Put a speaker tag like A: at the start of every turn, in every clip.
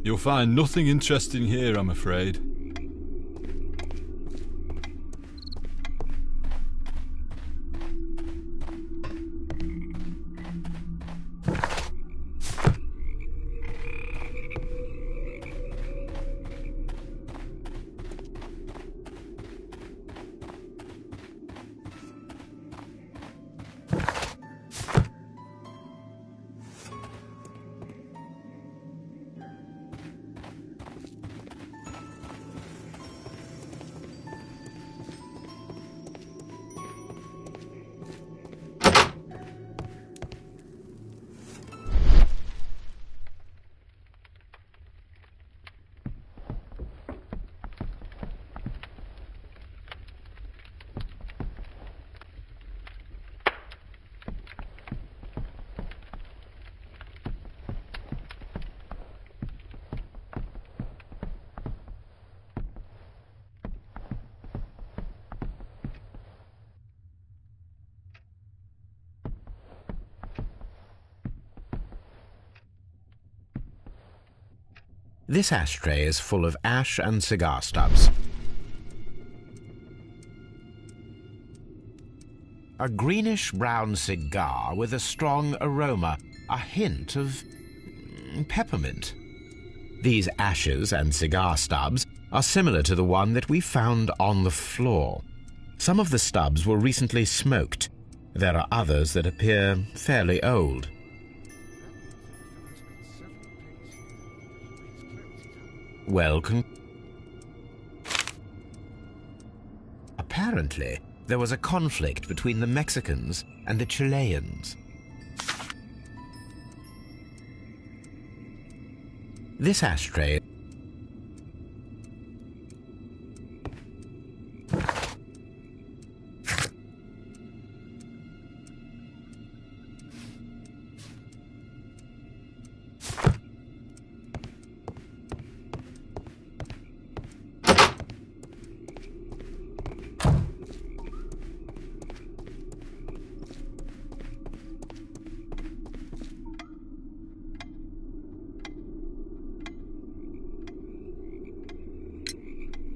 A: You'll find nothing interesting here, I'm afraid.
B: This ashtray is full of ash and cigar stubs. A greenish-brown cigar with a strong aroma, a hint of peppermint. These ashes and cigar stubs are similar to the one that we found on the floor. Some of the stubs were recently smoked. There are others that appear fairly old. Apparently, there was a conflict between the Mexicans and the Chileans. This ashtray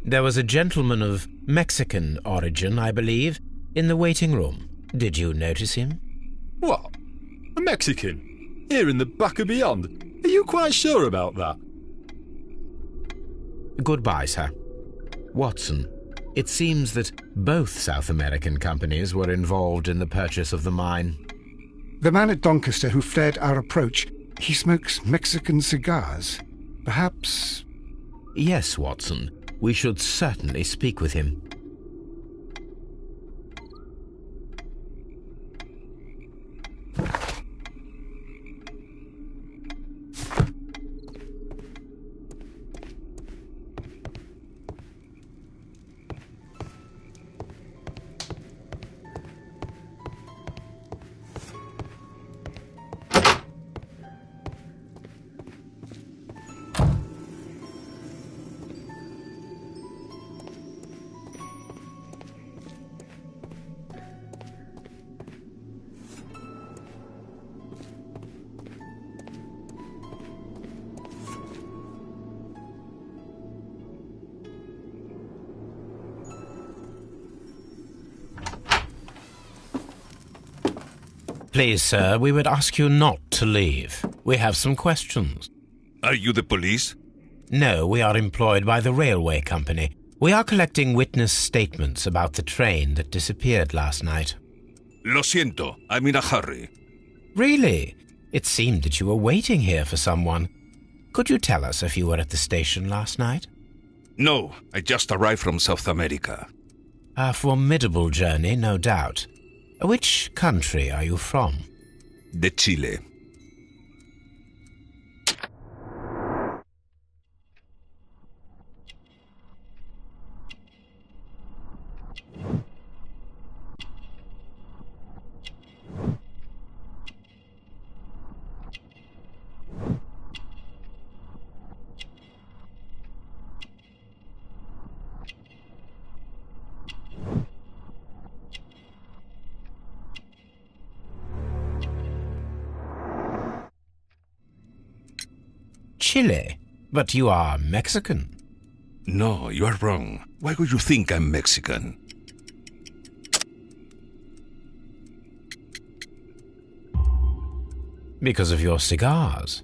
B: There was a gentleman of Mexican origin, I believe, in the waiting room. Did you notice him?
A: What? A Mexican? Here in the back of beyond? Are you quite sure about that?
B: Goodbye, sir. Watson, it seems that both South American companies were involved in the purchase of the mine.
C: The man at Doncaster who fled our approach, he smokes Mexican cigars. Perhaps...
B: Yes, Watson. We should certainly speak with him. Please, sir, we would ask you not to leave. We have some questions.
D: Are you the police?
B: No, we are employed by the railway company. We are collecting witness statements about the train that disappeared last night.
D: Lo siento, I'm in a hurry.
B: Really? It seemed that you were waiting here for someone. Could you tell us if you were at the station last night?
D: No, I just arrived from South America.
B: A formidable journey, no doubt. Which country are you from?
D: De Chile.
B: Chile? But you are Mexican.
D: No, you are wrong. Why would you think I'm Mexican?
B: Because of your cigars.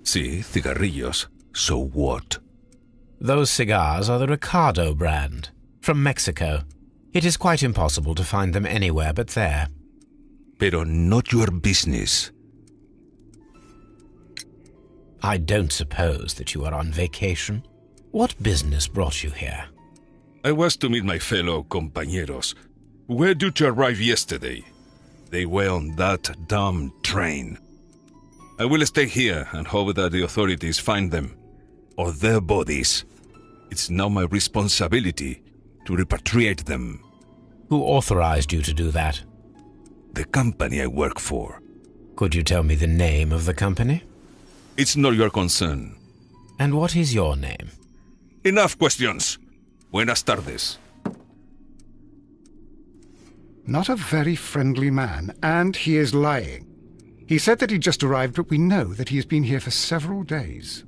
D: Sí, cigarrillos. So what?
B: Those cigars are the Ricardo brand, from Mexico. It is quite impossible to find them anywhere but there.
D: Pero not your business.
B: I don't suppose that you are on vacation. What business brought you here?
D: I was to meet my fellow compañeros. Where did you arrive yesterday? They were on that damn train. I will stay here and hope that the authorities find them, or their bodies. It's now my responsibility to repatriate them.
B: Who authorized you to do that?
D: The company I work for.
B: Could you tell me the name of the company?
D: It's not your concern.
B: And what is your name?
D: Enough questions. Buenas tardes.
C: Not a very friendly man, and he is lying. He said that he just arrived, but we know that he has been here for several days.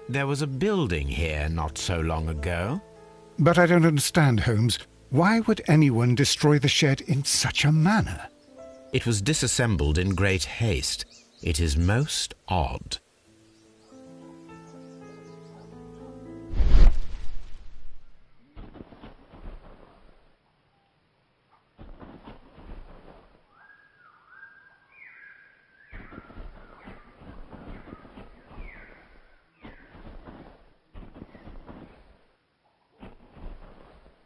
B: There was a building here not so long ago.
C: But I don't understand, Holmes. Why would anyone destroy the shed in such a manner?
B: It was disassembled in great haste. It is most odd.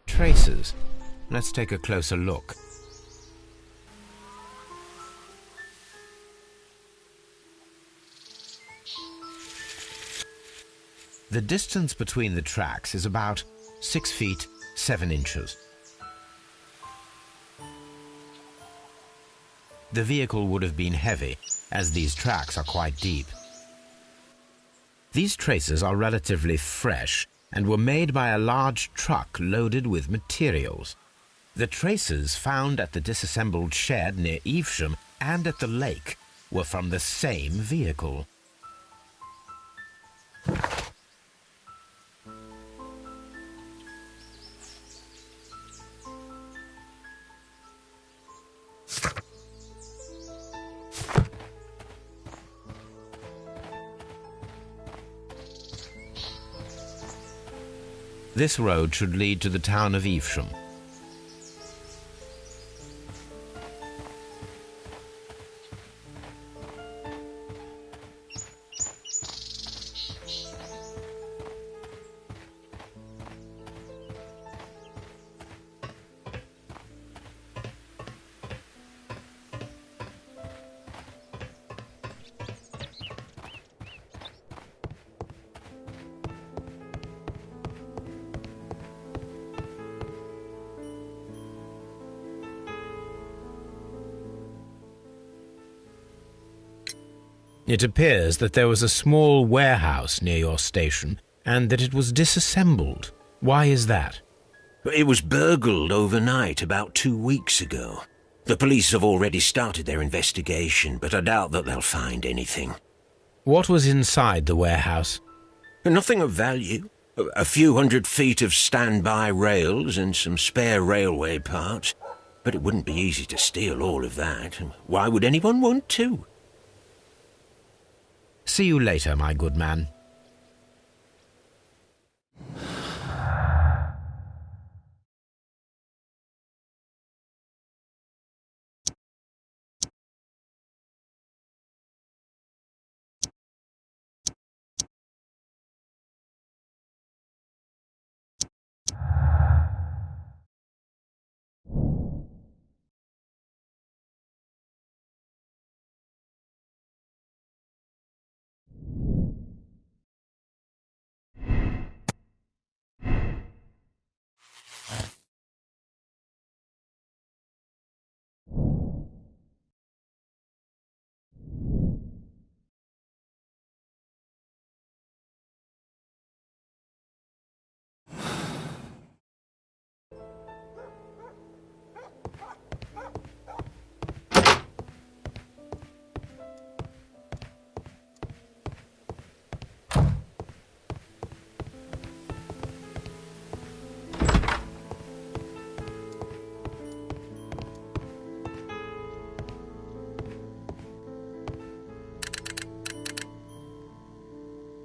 B: Traces. Let's take a closer look. The distance between the tracks is about 6 feet 7 inches. The vehicle would have been heavy, as these tracks are quite deep. These traces are relatively fresh and were made by a large truck loaded with materials. The traces found at the disassembled shed near Evesham and at the lake were from the same vehicle. This road should lead to the town of Evesham. It appears that there was a small warehouse near your station and that it was disassembled. Why is that?
E: It was burgled overnight about 2 weeks ago. The police have already started their investigation, but I doubt that they'll find anything.
B: What was inside the warehouse?
E: Nothing of value. A few 100 feet of standby rails and some spare railway parts. But it wouldn't be easy to steal all of that. Why would anyone want to?
B: See you later, my good man.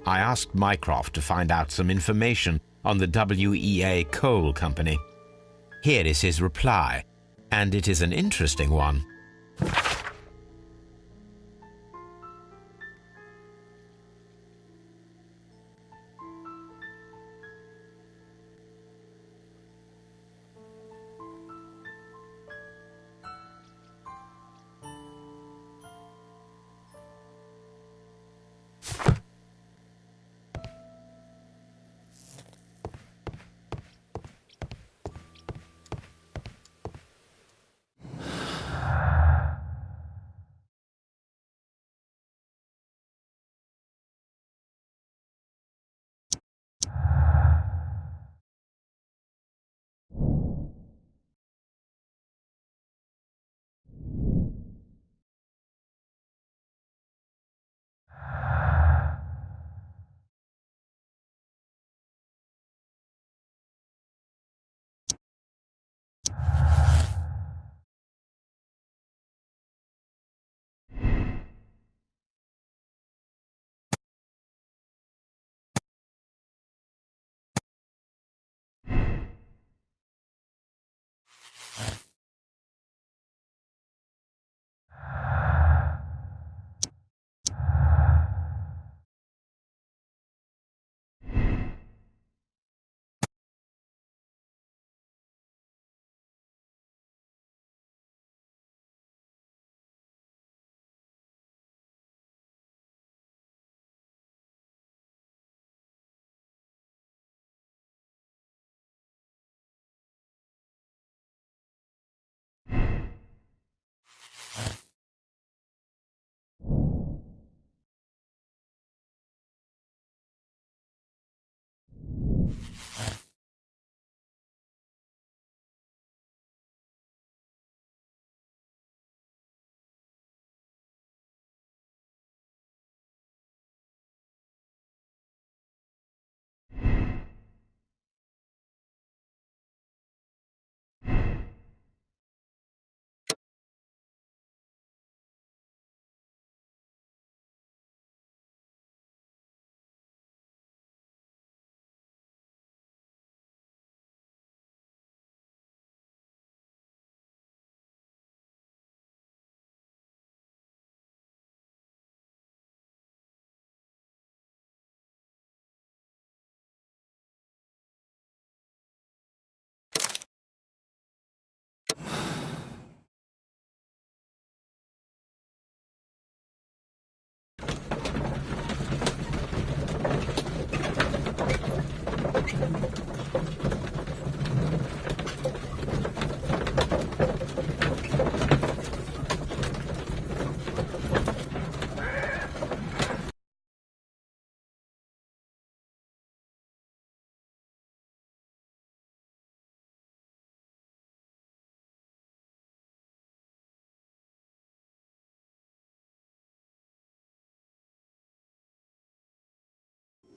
B: I asked Mycroft to find out some information on the WEA Coal Company. Here is his reply, and it is an interesting one.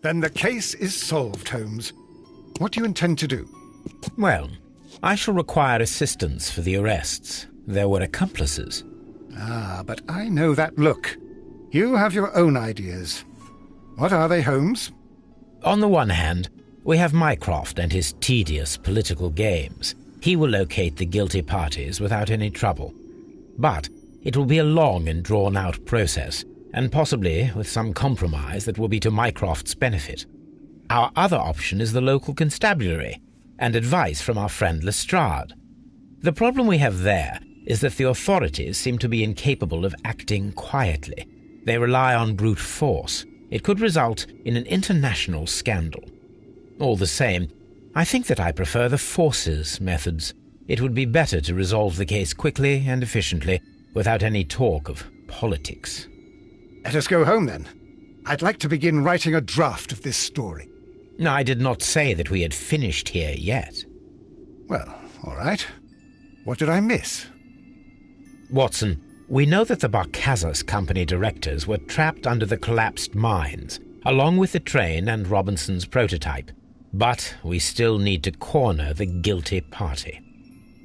C: Then the case is solved, Holmes. What do you intend to do?
B: Well, I shall require assistance for the arrests. There were accomplices.
C: Ah, but I know that look. You have your own ideas. What are they, Holmes?
B: On the one hand, we have Mycroft and his tedious political games. He will locate the guilty parties without any trouble. But it will be a long and drawn-out process, and possibly with some compromise that will be to Mycroft's benefit. Our other option is the local constabulary, and advice from our friend Lestrade. The problem we have there is that the authorities seem to be incapable of acting quietly. They rely on brute force. It could result in an international scandal. All the same, I think that I prefer the forces methods. It would be better to resolve the case quickly and efficiently, without any talk of politics.
C: Let us go home, then. I'd like to begin writing a draft of this story.
B: No, I did not say that we had finished here yet.
C: Well, all right. What did I miss?
B: Watson, we know that the Barcazas Company directors were trapped under the collapsed mines, along with the train and Robinson's prototype. But we still need to corner the guilty party.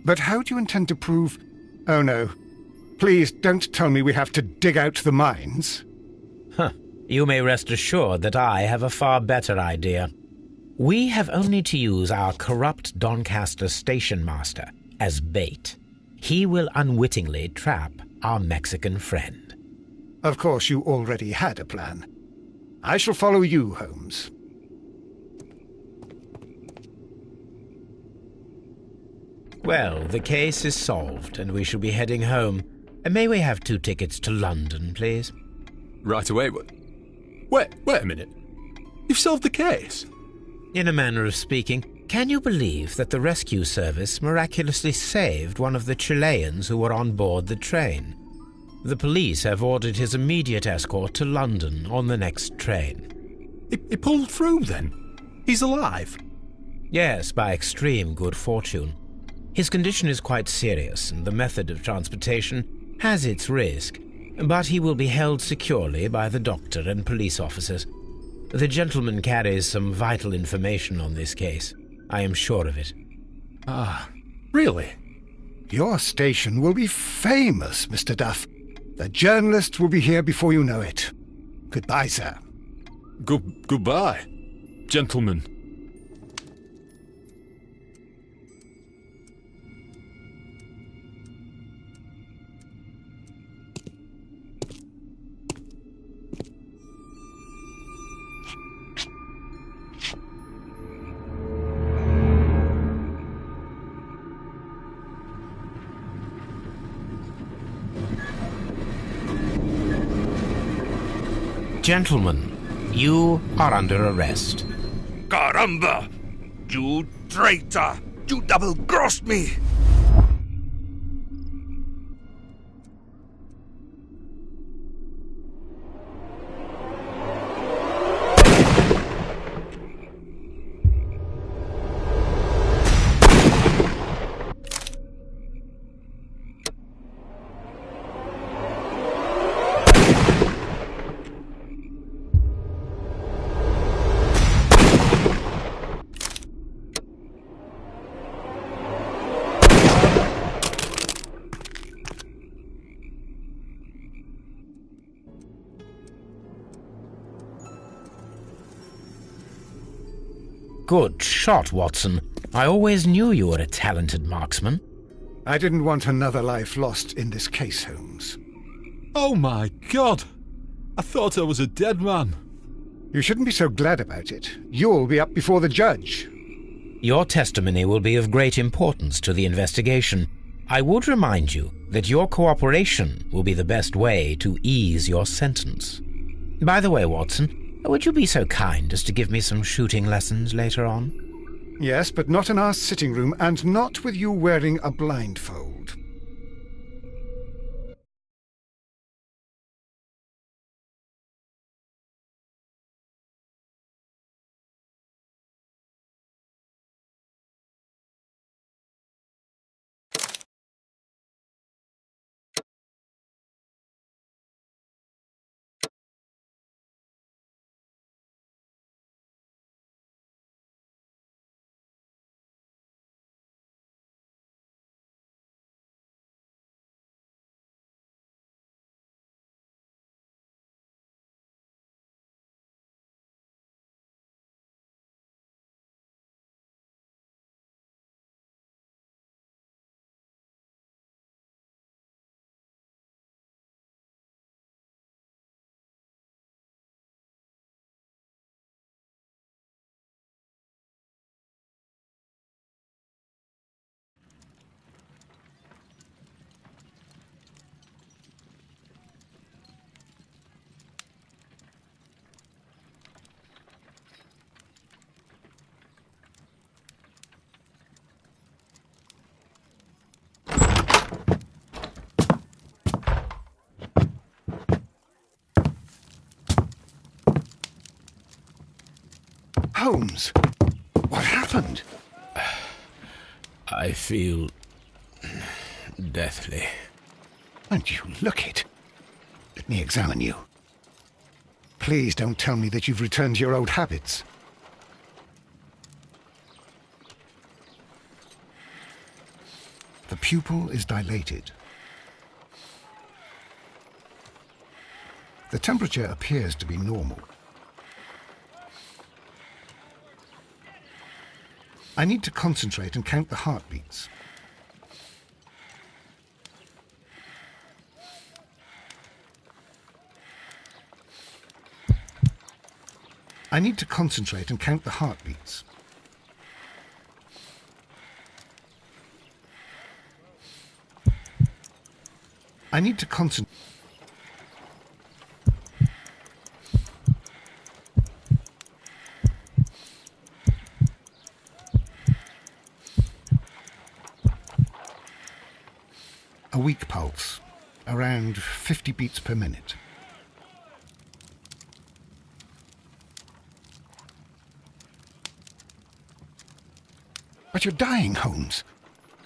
C: But how do you intend to prove... Oh, no. Please don't tell me we have to dig out the mines.
B: You may rest assured that I have a far better idea. We have only to use our corrupt Doncaster station master as bait. He will unwittingly trap our Mexican friend.
C: Of course, you already had a plan. I shall follow you, Holmes.
B: Well, the case is solved, and we shall be heading home. May we have 2 tickets to London, please?
A: Right away. Wait a minute. You've solved the case?
B: In a manner of speaking, can you believe that the rescue service miraculously saved one of the Chileans who were on board the train? The police have ordered his immediate escort to London on the next train.
A: He pulled through, then? He's alive?
B: Yes, by extreme good fortune. His condition is quite serious, and the method of transportation has its risk, but he will be held securely by the doctor and police officers. The gentleman carries some vital information on this case. I am sure of it.
A: Ah, really?
C: Your station will be famous, Mr. Duff. The journalists will be here before you know it. Goodbye, sir.
A: Goodbye, gentlemen.
B: Gentlemen, you are under arrest.
D: Caramba! You traitor! You double-crossed me!
B: Good shot, Watson. I always knew you were a talented marksman.
C: I didn't want another life lost in this case, Holmes.
A: Oh my God! I thought I was a dead man.
C: You shouldn't be so glad about it. You'll be up before the judge.
B: Your testimony will be of great importance to the investigation. I would remind you that your cooperation will be the best way to ease your sentence. By the way, Watson, would you be so kind as to give me some shooting lessons later on?
C: Yes, but not in our sitting room, and not with you wearing a blindfold. Holmes, what happened?
B: I feel deathly.
C: And you look it. Let me examine you. Please don't tell me that you've returned to your old habits. The pupil is dilated. The temperature appears to be normal. I need to concentrate and count the heartbeats. I need to concentrate and count the heartbeats. I need to concentrate. A weak pulse, around 50 beats per minute. But you're dying, Holmes.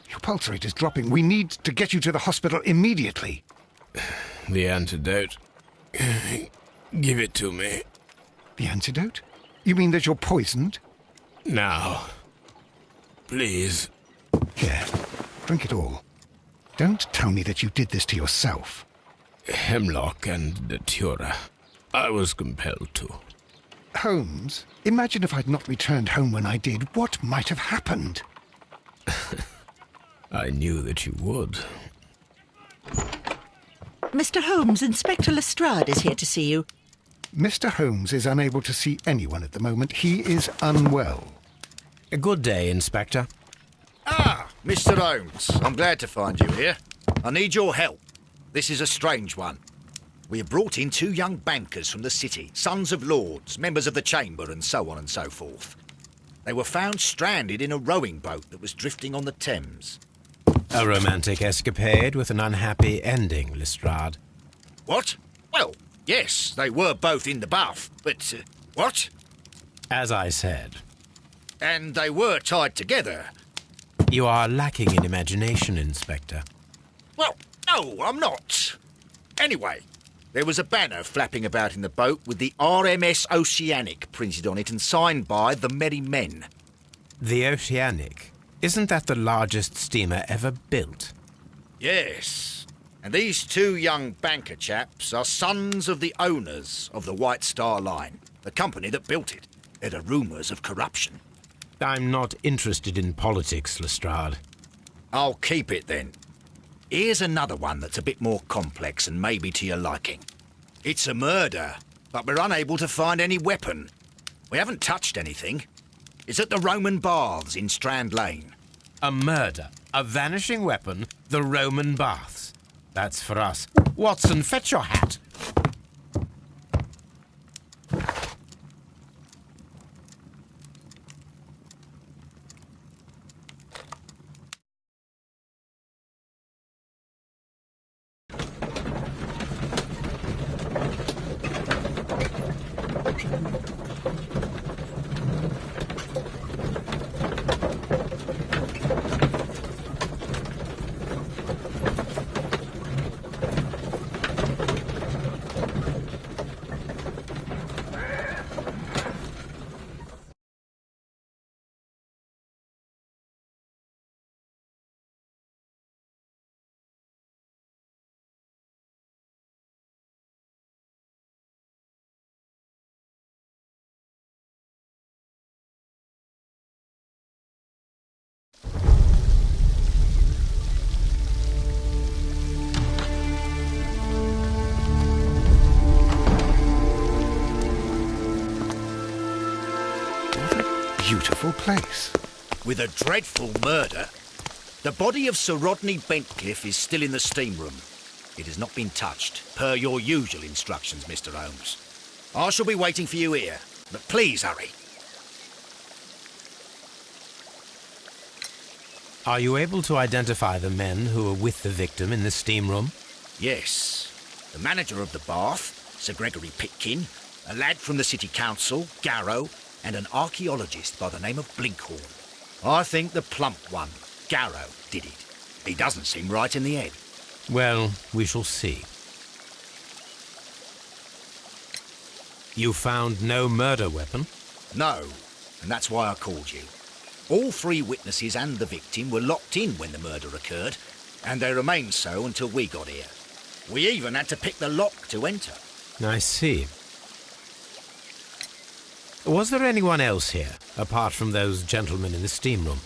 C: Your pulse rate is dropping. We need to get you to the hospital immediately.
B: The antidote. Give it to me.
C: The antidote? You mean that you're poisoned?
B: Now. Please.
C: Here, drink it all. Don't tell me that you did this to yourself.
B: Hemlock and datura. I was compelled to.
C: Holmes, imagine if I'd not returned home when I did. What might have happened?
B: I knew that you would.
F: Mr. Holmes, Inspector Lestrade is here to see you.
C: Mr. Holmes is unable to see anyone at the moment. He is unwell.
B: A good day, Inspector.
G: Ah, Mr. Holmes, I'm glad to find you here. I need your help. This is a strange one. We have brought in 2 young bankers from the city, sons of lords, members of the Chamber, and so on and so forth. They were found stranded in a rowing boat that was drifting on the Thames.
B: A romantic escapade with an unhappy ending, Lestrade.
G: What? Well, yes, they were both in the bath, but... what?
B: As I said.
G: And they were tied together.
B: You are lacking in imagination, Inspector.
G: Well, no, I'm not. Anyway, there was a banner flapping about in the boat with the RMS Oceanic printed on it and signed by the Merry Men.
B: The Oceanic? Isn't that the largest steamer ever built?
G: Yes. And these 2 young banker chaps are sons of the owners of the White Star Line, the company that built it. There are rumours of corruption.
B: I'm not interested in politics, Lestrade.
G: I'll keep it then. Here's another one that's a bit more complex and maybe to your liking. It's a murder, but we're unable to find any weapon. We haven't touched anything. It's at the Roman Baths in Strand Lane.
B: A murder, a vanishing weapon, the Roman Baths. That's for us. Watson, fetch your hat.
C: Beautiful place.
G: With a dreadful murder. The body of Sir Rodney Bentcliffe is still in the steam room. It has not been touched, per your usual instructions, Mr. Holmes. I shall be waiting for you here, but please hurry.
B: Are you able to identify the men who were with the victim in the steam room?
G: Yes. The manager of the bath, Sir Gregory Pitkin, a lad from the City Council, Garrow, and an archaeologist by the name of Blinkhorn. I think the plump one, Garrow, did it. He doesn't seem right in the head.
B: Well, we shall see. You found no murder weapon?
G: No, and that's why I called you. All three witnesses and the victim were locked in when the murder occurred, and they remained so until we got here. We even had to pick the lock to enter.
B: I see. Was there anyone else here, apart from those gentlemen in the steam room?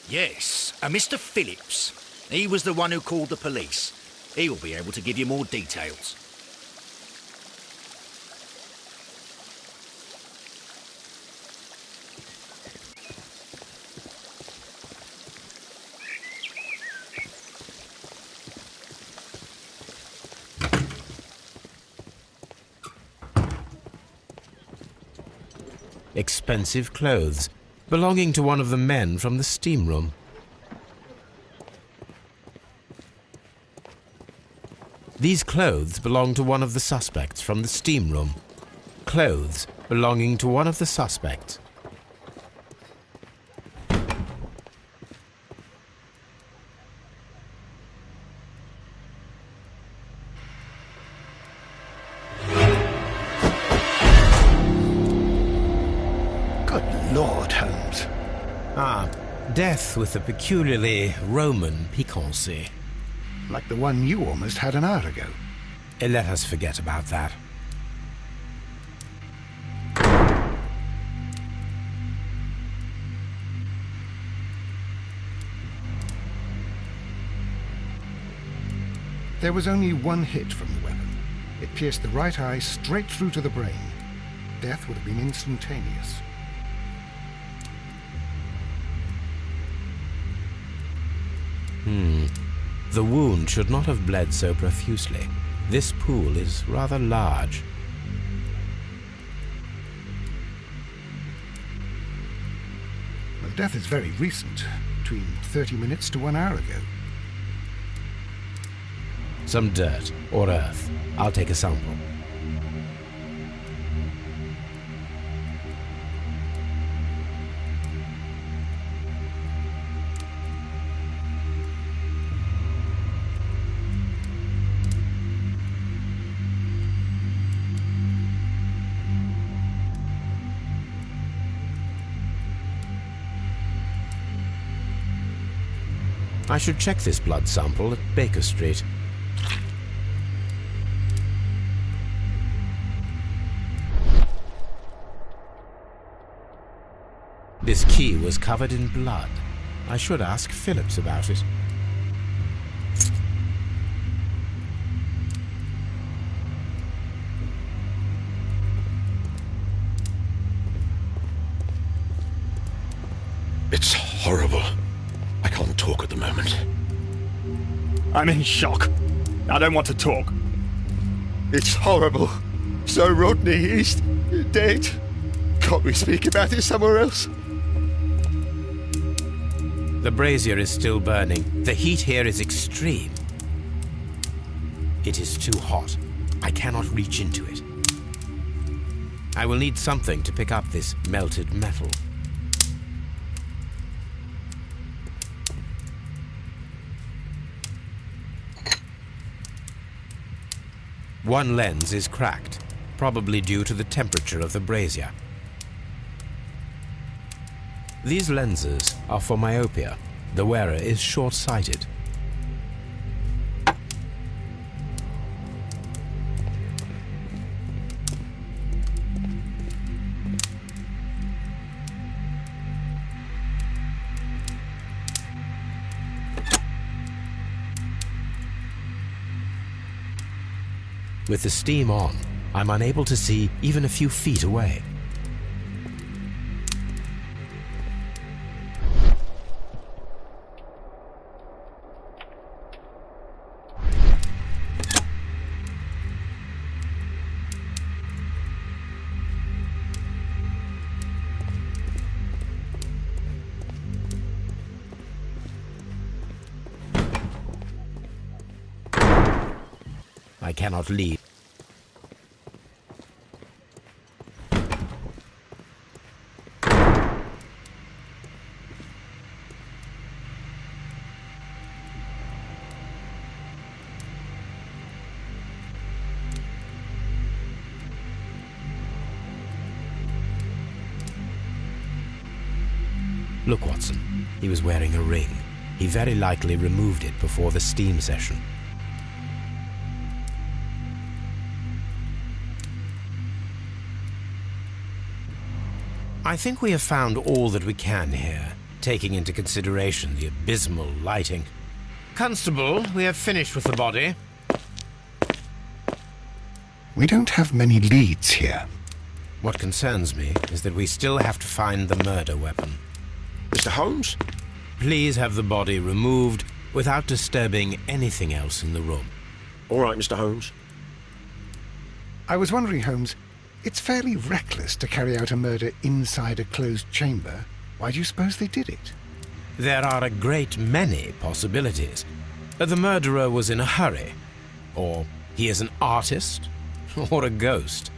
G: Yes, a Mr. Phillips. He was the one who called the police. He will be able to give you more details.
B: Expensive clothes, belonging to one of the men from the steam room. These clothes belong to one of the suspects from the steam room. Clothes belonging to one of the suspects.
C: Lord, Holmes.
B: Ah, death with a peculiarly Roman piquancy.
C: Like the one you almost had an hour ago.
B: Let us forget about that.
C: There was only one hit from the weapon. It pierced the right eye straight through to the brain. Death would have been instantaneous.
B: The wound should not have bled so profusely. This pool is rather large.
C: Well, death is very recent, between 30 minutes to 1 hour ago.
B: Some dirt or earth. I'll take a sample. I should check this blood sample at Baker Street. This key was covered in blood. I should ask Phillips about it.
H: It's horrible. I can't talk at the moment.
I: I'm in shock. I don't want to talk.
J: It's horrible. So Rodney, he's dead. Can't we speak about it somewhere else?
B: The brazier is still burning. The heat here is extreme. It is too hot. I cannot reach into it. I will need something to pick up this melted metal. One lens is cracked, probably due to the temperature of the brazier. These lenses are for myopia. The wearer is short-sighted. With the steam on, I'm unable to see even a few feet away. I cannot leave. Look, Watson. He was wearing a ring. He very likely removed it before the steam session. I think we have found all that we can here, taking into consideration the abysmal lighting. Constable, we have finished with the body.
C: We don't have many leads here.
B: What concerns me is that we still have to find the murder weapon.
H: Mr. Holmes?
B: Please have the body removed without disturbing anything else in the room.
H: All right, Mr. Holmes.
C: I was wondering, Holmes, it's fairly reckless to carry out a murder inside a closed chamber. Why do you suppose they did it?
B: There are a great many possibilities. The murderer was in a hurry, or he is an artist, or a ghost,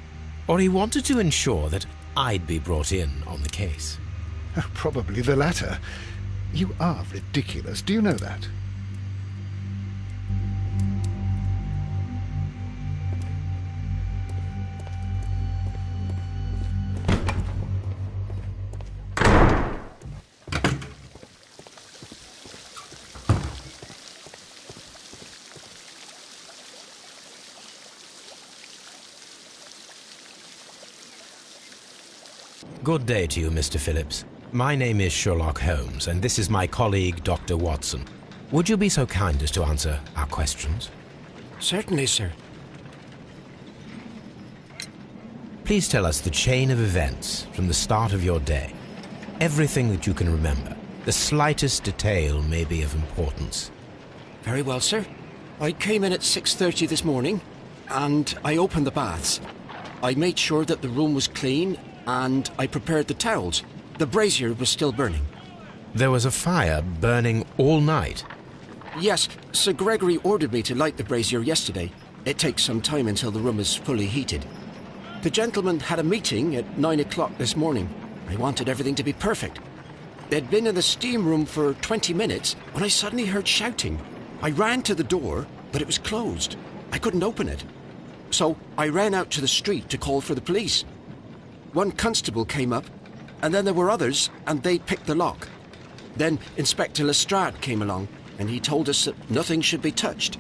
B: or he wanted to ensure that I'd be brought in on the case.
C: Probably the latter. You are ridiculous. Do you know that?
B: Good day to you, Mr. Phillips. My name is Sherlock Holmes, and this is my colleague, Dr. Watson. Would you be so kind as to answer our questions?
K: Certainly, sir.
B: Please tell us the chain of events from the start of your day. Everything that you can remember. The slightest detail may be of importance.
K: Very well, sir. I came in at 6:30 this morning, and I opened the baths. I made sure that the room was clean, and I prepared the towels. The brazier was still burning.
B: There was a fire burning all night.
K: Yes, Sir Gregory ordered me to light the brazier yesterday. It takes some time until the room is fully heated. The gentleman had a meeting at 9 o'clock this morning. I wanted everything to be perfect. They'd been in the steam room for 20 minutes when I suddenly heard shouting. I ran to the door, but it was closed. I couldn't open it. So I ran out to the street to call for the police. One constable came up, and then there were others, and they picked the lock. Then Inspector Lestrade came along, and he told us that nothing should be touched.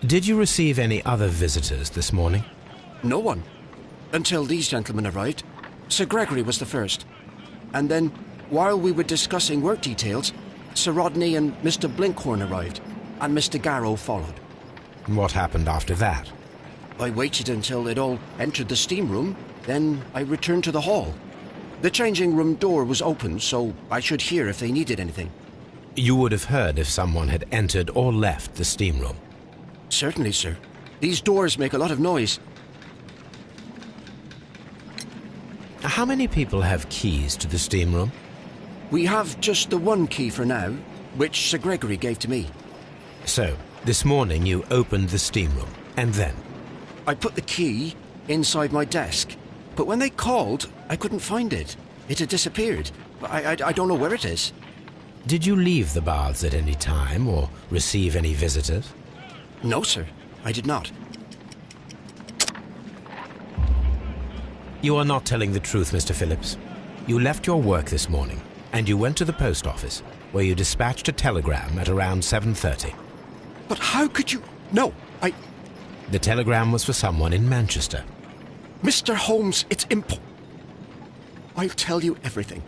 B: Did you receive any other visitors this morning?
K: No one. Until these gentlemen arrived. Sir Gregory was the first. And then, while we were discussing work details, Sir Rodney and Mr. Blinkhorn arrived, and Mr. Garrow followed.
B: What happened after that?
K: I waited until they'd all entered the steam room, then I returned to the hall. The changing room door was open, so I should hear if they needed anything.
B: You would have heard if someone had entered or left the steam room.
K: Certainly, sir. These doors make a lot of noise.
B: How many people have keys to the steam room?
K: We have just the one key for now, which Sir Gregory gave to me.
B: So, this morning you opened the steam room, and then?
K: I put the key inside my desk, but when they called, I couldn't find it. It had disappeared. I don't know where it is.
B: Did you leave the baths at any time, or receive any visitors?
K: No, sir. I did not.
B: You are not telling the truth, Mr. Phillips. You left your work this morning, and you went to the post office, where you dispatched a telegram at around 7:30.
K: But how could you... No,
B: The telegram was for someone in Manchester.
K: Mr. Holmes, it's I'll tell you everything.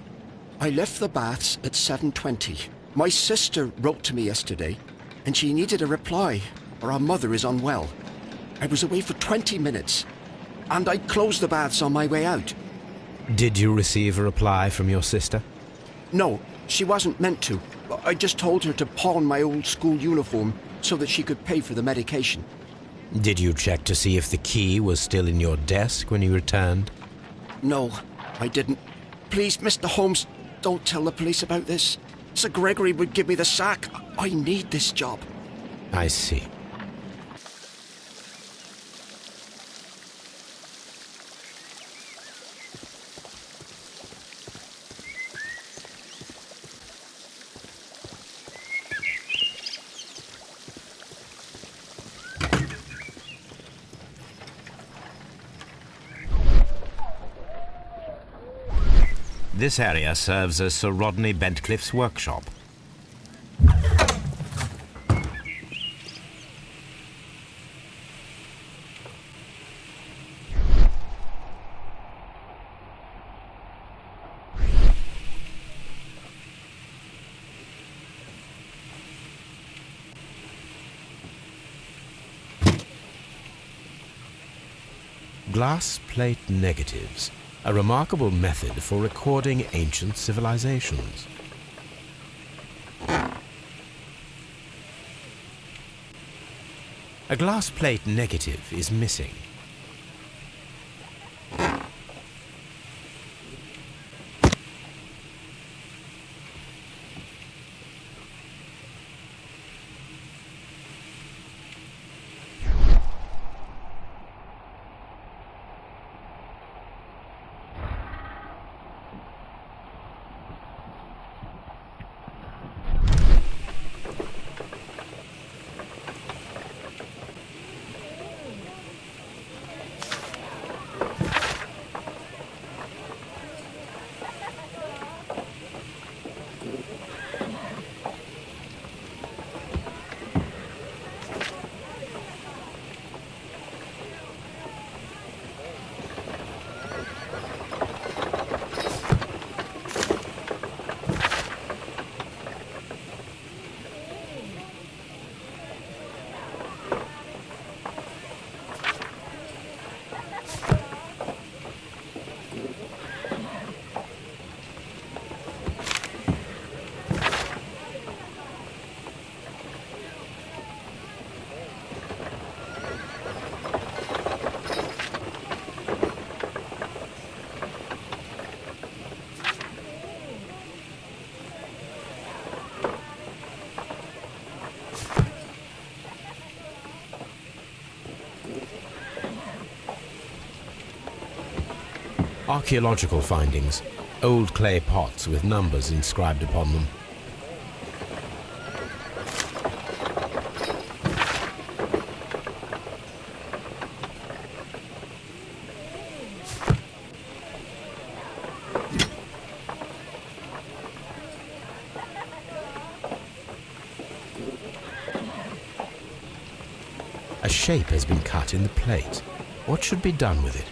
K: I left the baths at 7:20. My sister wrote to me yesterday, and she needed a reply, or our mother is unwell. I was away for 20 minutes, and I closed the baths on my way out.
B: Did you receive a reply from your sister?
K: No, she wasn't meant to. I just told her to pawn my old school uniform so that she could pay for the medication.
B: Did you check to see if the key was still in your desk when you returned?
K: No, I didn't. Please, Mr. Holmes, don't tell the police about this. Sir Gregory would give me the sack. I need this job.
B: I see. This area serves as Sir Rodney Bentcliffe's workshop. Glass plate negatives. A remarkable method for recording ancient civilizations. A glass plate negative is missing. Archaeological findings. Old clay pots with numbers inscribed upon them. A shape has been cut in the plate. What should be done with it?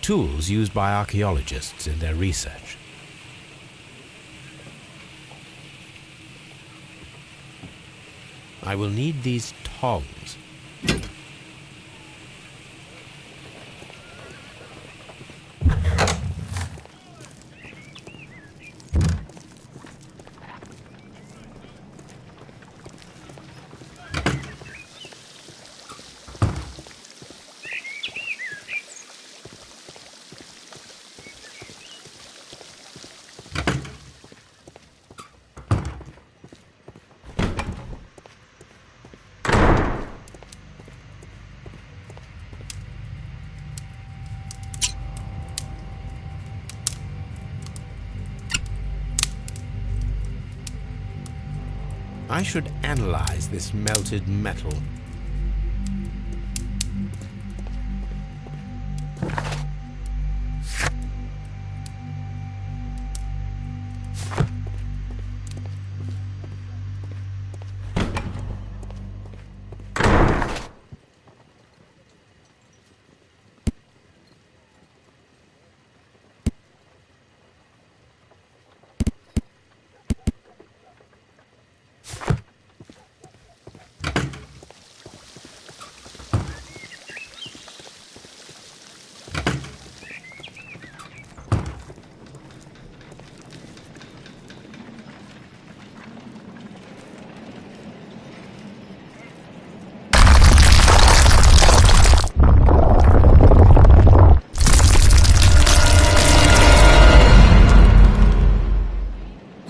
B: Tools used by archaeologists in their research. I will need these tongs. I should analyze this melted metal.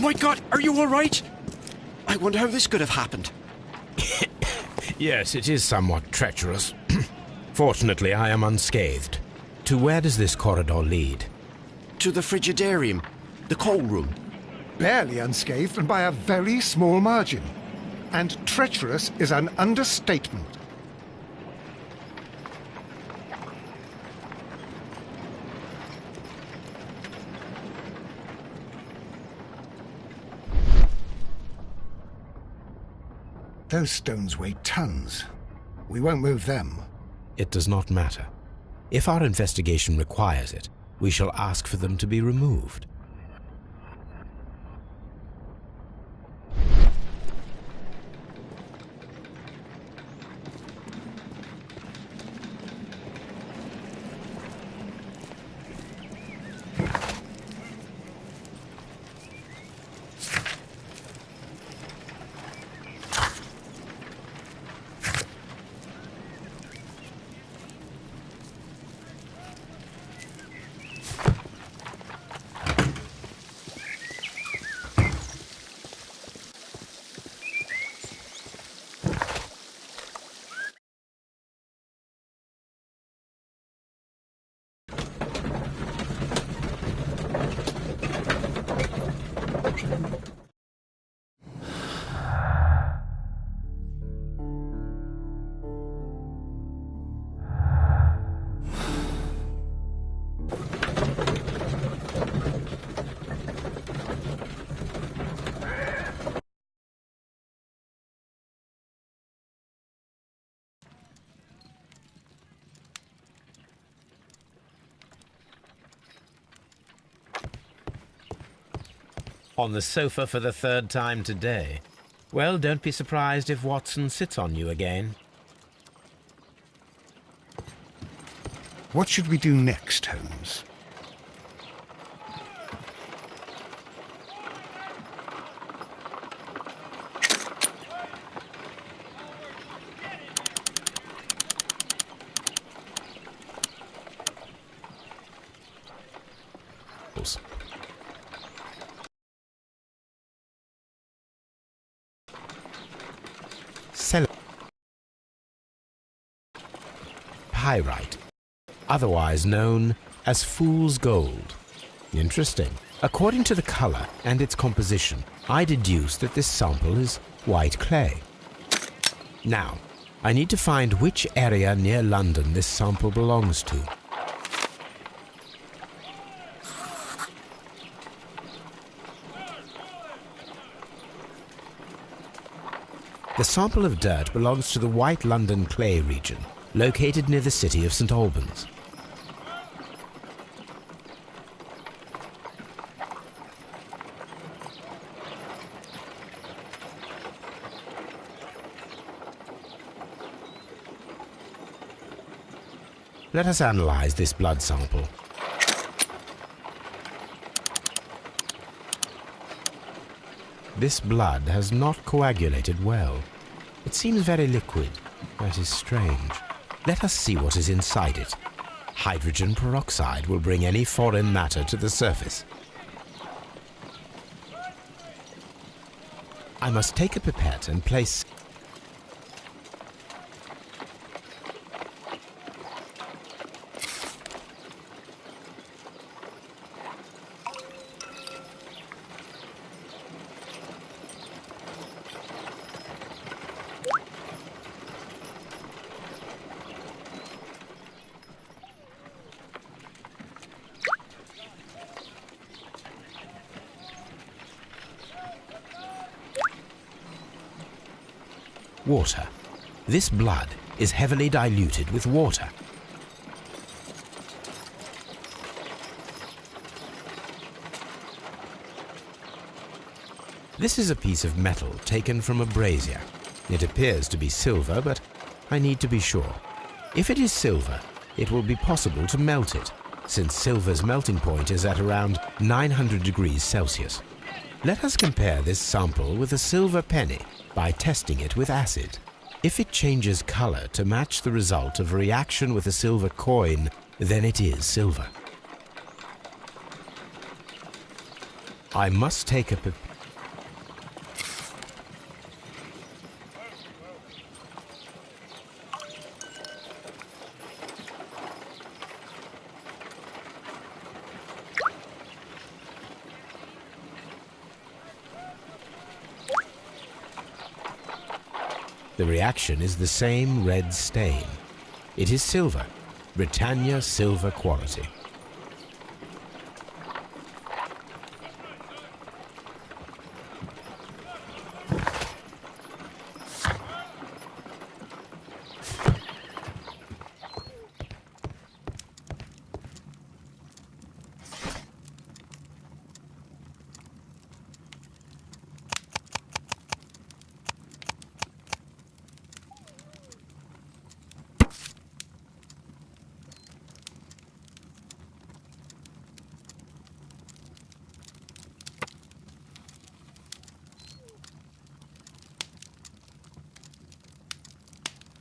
K: My God, are you all right? I wonder how this could have happened.
B: Yes, it is somewhat treacherous. Fortunately, I am unscathed. To where does this corridor lead?
K: To the frigidarium, the coal room.
C: Barely unscathed and by a very small margin. And treacherous is an understatement. Those stones weigh tons. We won't move them.
B: It does not matter. If our investigation requires it, we shall ask for them to be removed. On the sofa for the third time today. Well, don't be surprised if Watson sits on you again.
C: What should we do next, Holmes?
B: Pyrite, otherwise known as fool's gold. Interesting. According to the color and its composition, I deduce that this sample is white clay. Now, I need to find which area near London this sample belongs to. The sample of dirt belongs to the White London clay region, located near the city of St Albans. Let us analyze this blood sample. This blood has not coagulated well. It seems very liquid. That is strange. Let us see what is inside it. Hydrogen peroxide will bring any foreign matter to the surface. I must take a pipette and place... water. This blood is heavily diluted with water. This is a piece of metal taken from a brazier. It appears to be silver, but I need to be sure. If it is silver, it will be possible to melt it, since silver's melting point is at around 900 degrees Celsius. Let us compare this sample with a silver penny by testing it with acid. If it changes color to match the result of a reaction with a silver coin, then it is silver. I must take a... The reaction is the same red stain. It is silver, Britannia silver quality.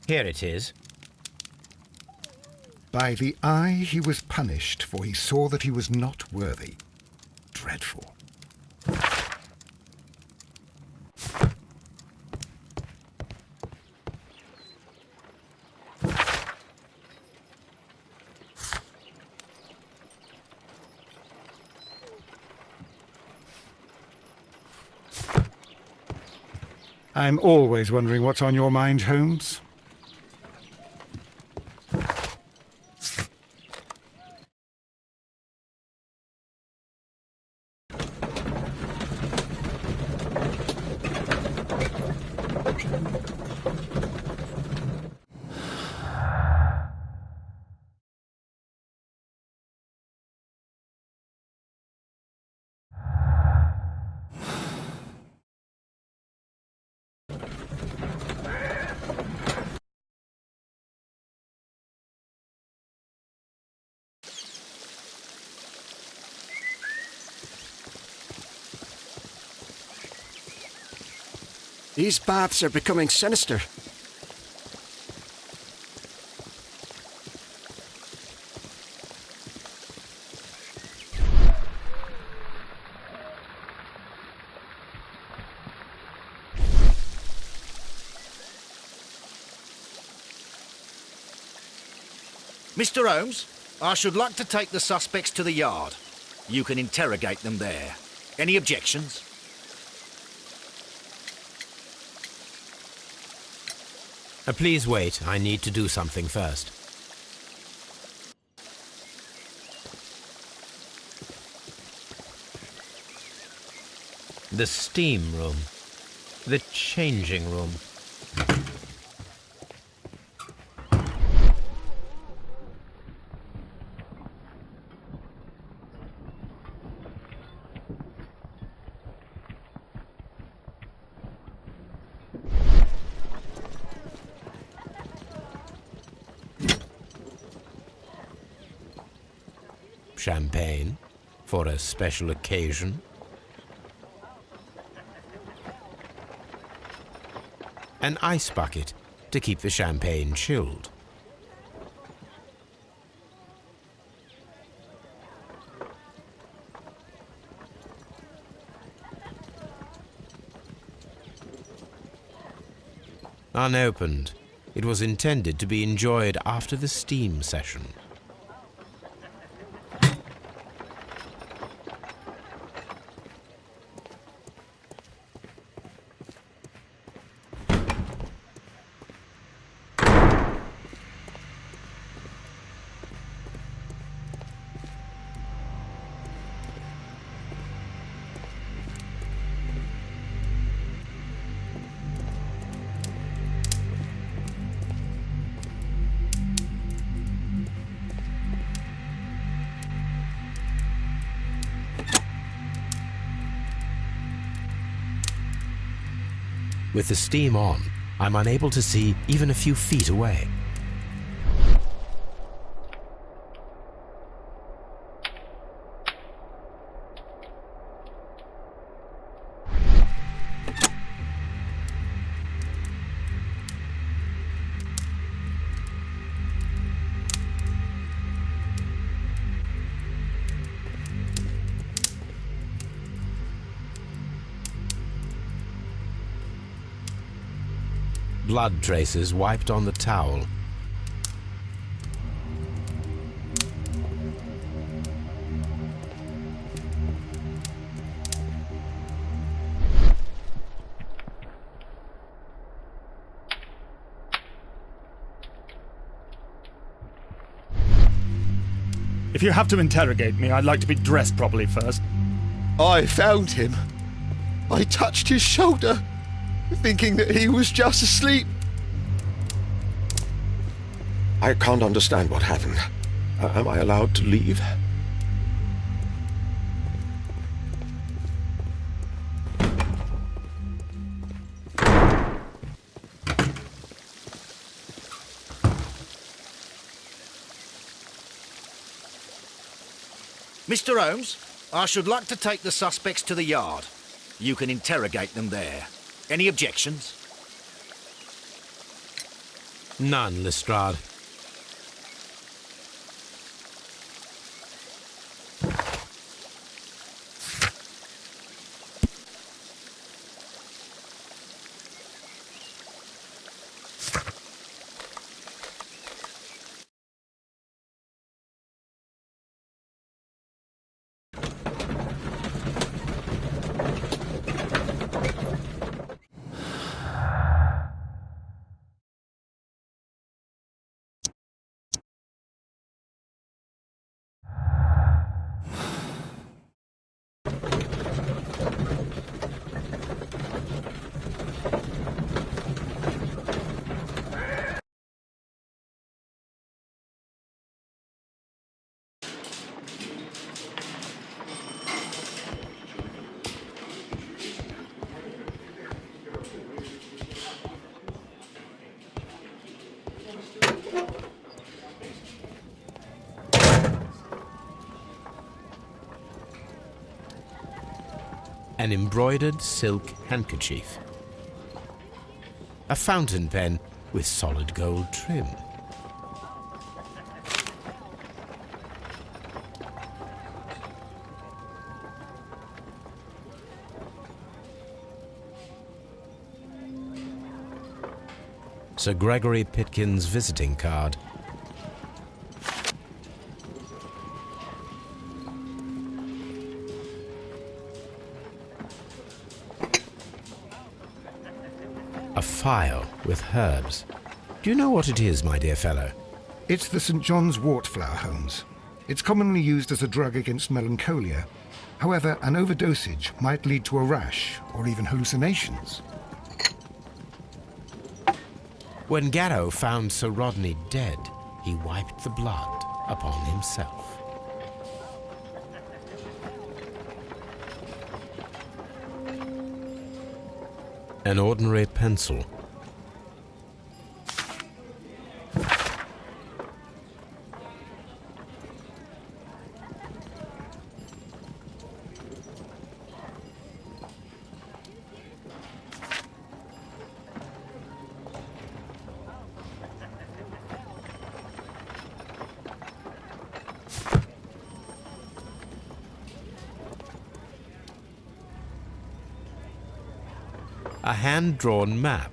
B: Here it is.
C: By the eye he was punished, for he saw that he was not worthy. Dreadful. I'm always wondering what's on your mind, Holmes.
K: These baths are becoming sinister.
G: Mr. Holmes, I should like to take the suspects to the yard. You can interrogate them there. Any objections?
B: Please wait. I need to do something first. The steam room. The changing room. Champagne for a special occasion. An ice bucket to keep the champagne chilled. Unopened, it was intended to be enjoyed after the steam session. With the steam on, I'm unable to see even a few feet away. Blood traces wiped on the towel.
I: If you have to interrogate me, I'd like to be dressed properly first.
J: I found him. I touched his shoulder, thinking that he was just asleep.
H: I can't understand what happened. Am I allowed to leave?
G: Mr. Holmes, I should like to take the suspects to the yard. You can interrogate them there. Any objections?
B: None, Lestrade. An embroidered silk handkerchief. A fountain pen with solid gold trim. Sir Gregory Pitkin's visiting card. A file with herbs. Do you know what it is, my dear fellow?
C: It's the St. John's wort flower, Holmes. It's commonly used as a drug against melancholia. However, an overdosage might lead to a rash or even hallucinations.
B: When Garrow found Sir Rodney dead, he wiped the blood upon himself. An ordinary pencil. A hand-drawn map.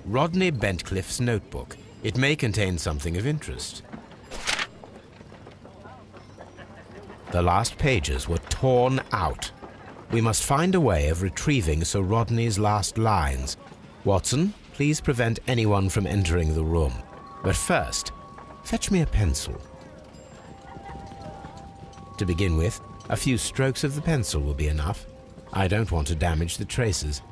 B: Rodney Bentcliffe's notebook. It may contain something of interest. The last pages were torn out. We must find a way of retrieving Sir Rodney's last lines. Watson, please prevent anyone from entering the room. But first, fetch me a pencil. To begin with, a few strokes of the pencil will be enough. I don't want to damage the traces.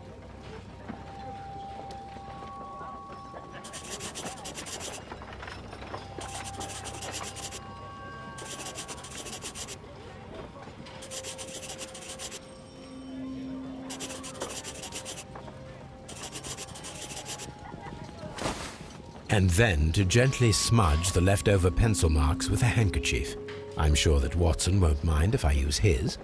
B: And then to gently smudge the leftover pencil marks with a handkerchief. I'm sure that Watson won't mind if I use his.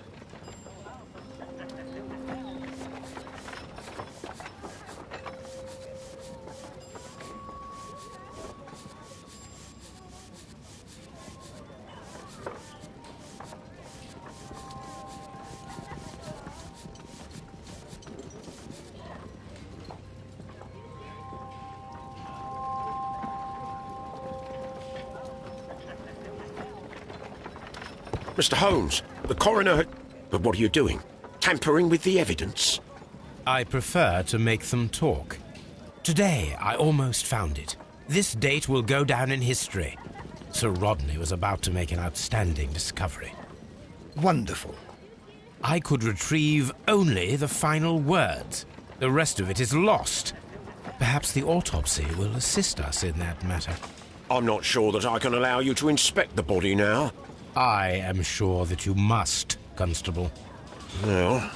H: Mr. Holmes, the coroner... But what are you doing? Tampering with the evidence?
B: I prefer to make them talk. Today, I almost found it. This date will go down in history. Sir Rodney was about to make an outstanding discovery.
C: Wonderful.
B: I could retrieve only the final words. The rest of it is lost. Perhaps the autopsy will assist us in that matter.
H: I'm not sure that I can allow you to inspect the body now.
B: I am sure that you must, Constable.
H: Well...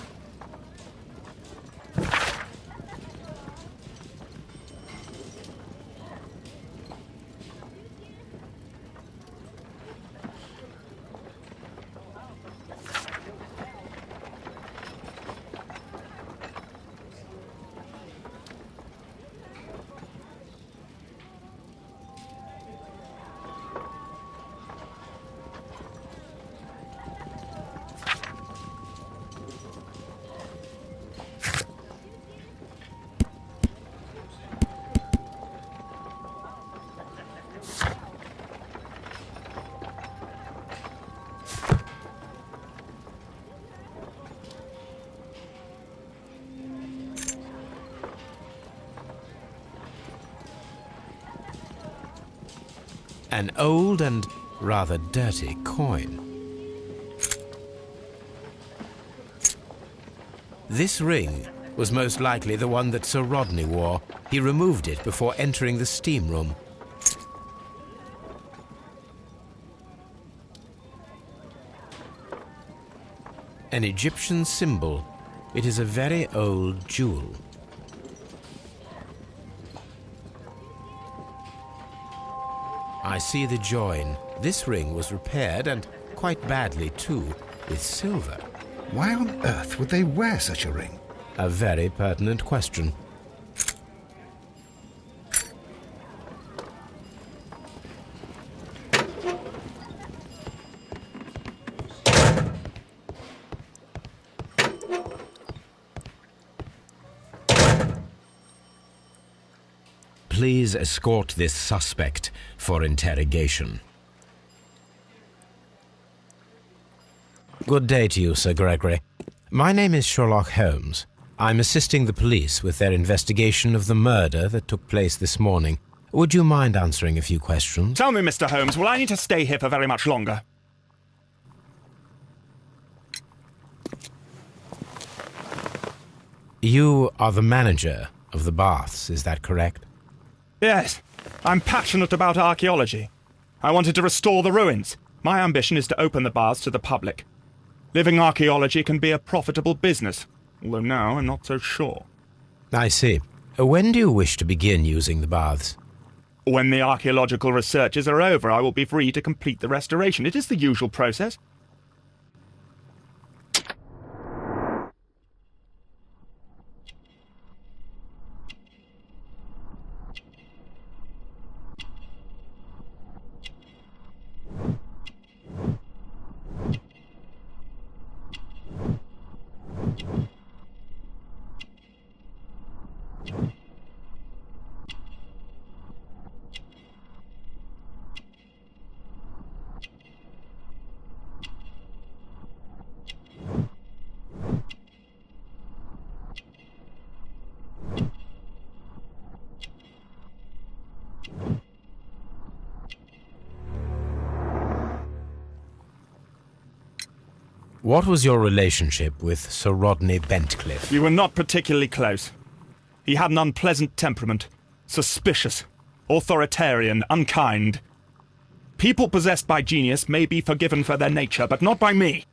B: An old and rather dirty coin. This ring was most likely the one that Sir Rodney wore. He removed it before entering the steam room. An Egyptian symbol. It is a very old jewel. I see the join. This ring was repaired, and quite badly too, with silver.
C: Why on earth would they wear such a ring?
B: A very pertinent question. Please escort this suspect for interrogation. Good day to you, Sir Gregory. My name is Sherlock Holmes. I'm assisting the police with their investigation of the murder that took place this morning. Would you mind answering a few questions?
I: Tell me, Mr. Holmes, will I need to stay here for very much longer?
B: You are the manager of the baths, is that correct?
I: Yes. I'm passionate about archaeology. I wanted to restore the ruins. My ambition is to open the baths to the public. Living archaeology can be a profitable business, although now I'm not so sure.
B: I see. When do you wish to begin using the baths?
I: When the archaeological researches are over, I will be free to complete the restoration. It is the usual process.
B: What was your relationship with Sir Rodney Bentcliffe?
I: We were not particularly close. He had an unpleasant temperament, suspicious, authoritarian, unkind. People possessed by genius may be forgiven for their nature, but not by me.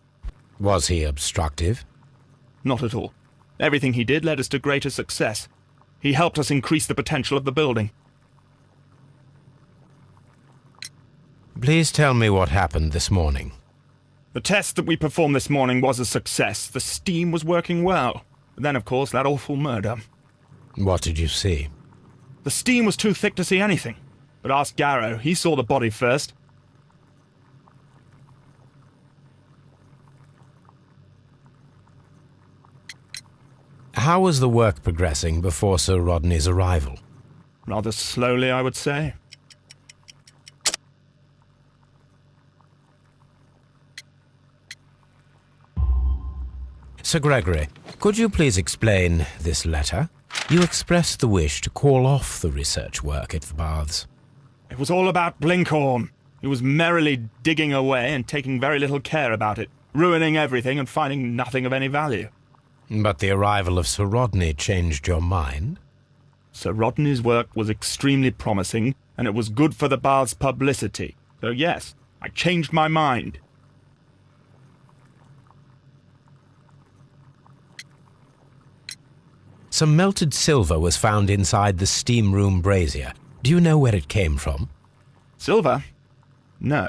B: Was he obstructive?
I: Not at all. Everything he did led us to greater success. He helped us increase the potential of the building.
B: Please tell me what happened this morning.
I: The test that we performed this morning was a success. The steam was working well. But then, of course, that awful murder.
B: What did you see?
I: The steam was too thick to see anything. But ask Garrow. He saw the body first.
B: How was the work progressing before Sir Rodney's arrival?
I: Rather slowly, I would say.
B: Sir Gregory, could you please explain this letter? You expressed the wish to call off the research work at the baths.
I: It was all about Blinkhorn. He was merrily digging away and taking very little care about it, ruining everything and finding nothing of any value.
B: But the arrival of Sir Rodney changed your mind?
I: Sir Rodney's work was extremely promising, and it was good for the bath's publicity. So yes, I changed my mind.
B: Some melted silver was found inside the steam room brazier. Do you know where it came from?
I: Silver? No.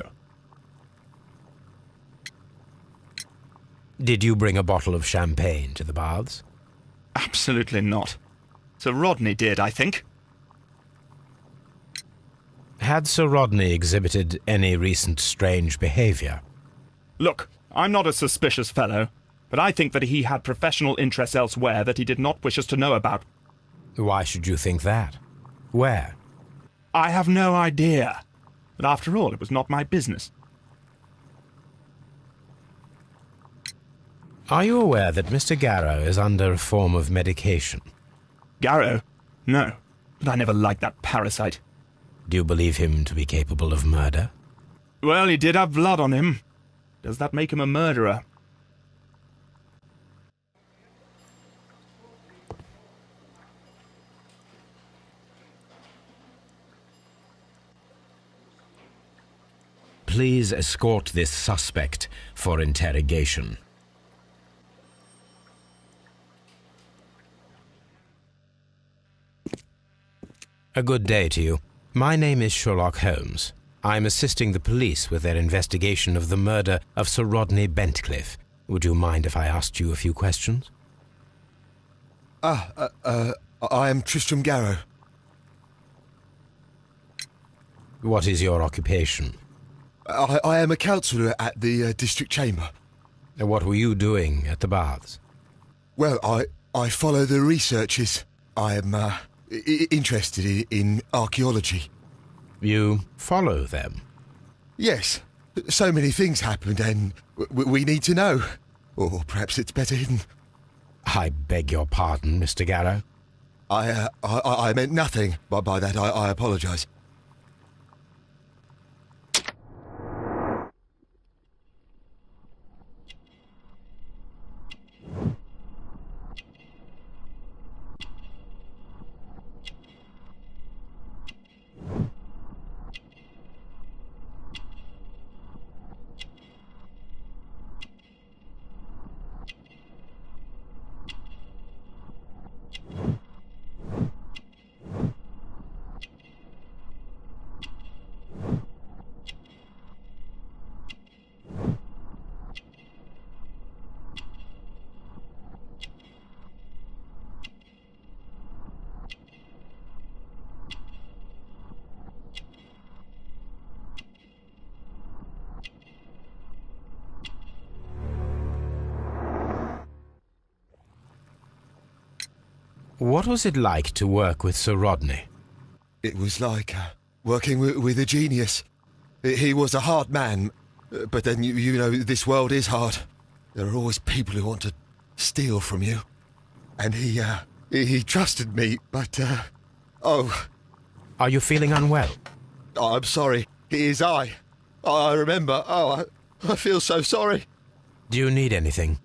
B: Did you bring a bottle of champagne to the baths?
I: Absolutely not. Sir Rodney did, I think.
B: Had Sir Rodney exhibited any recent strange behavior?
I: Look, I'm not a suspicious fellow, but I think that he had professional interests elsewhere that he did not wish us to know about.
B: Why should you think that? Where?
I: I have no idea. But after all, it was not my business.
B: Are you aware that Mr. Garrow is under a form of medication?
I: Garrow? No, but I never liked that parasite.
B: Do you believe him to be capable of murder?
I: Well, he did have blood on him. Does that make him a murderer?
B: Please escort this suspect for interrogation. A good day to you. My name is Sherlock Holmes. I'm assisting the police with their investigation of the murder of Sir Rodney Bentcliffe. Would you mind if I asked you a few questions?
J: I am Tristram Garrow.
B: What is your occupation?
J: I am a councillor at the district chamber.
B: What were you doing at the baths?
J: Well, I follow the researches. I am interested in archaeology.
B: You follow them?
J: Yes. So many things happened and we need to know. Or perhaps it's better hidden.
B: I beg your pardon, Mr. Garrow.
J: I meant nothing by that. I apologise.
B: What was it like to work with Sir Rodney?
J: It was like working with a genius. He was a hard man, but then, you know, this world is hard. There are always people who want to steal from you. And he trusted me, but, oh...
B: Are you feeling unwell?
J: Oh, I'm sorry. It is I remember. Oh, I feel so sorry.
B: Do you need anything?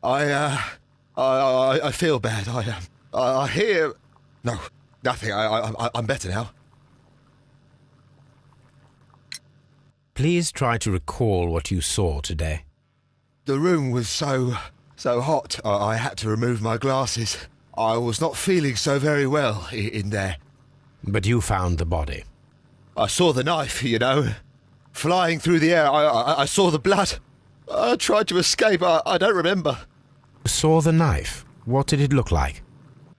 J: I feel bad. I hear... No, nothing. I'm better now.
B: Please try to recall what you saw today.
J: The room was so hot, I had to remove my glasses. I was not feeling so very well in there.
B: But you found the body.
J: I saw the knife, you know, flying through the air. I saw the blood. I tried to escape. I don't remember.
B: Saw the knife? What did it look like?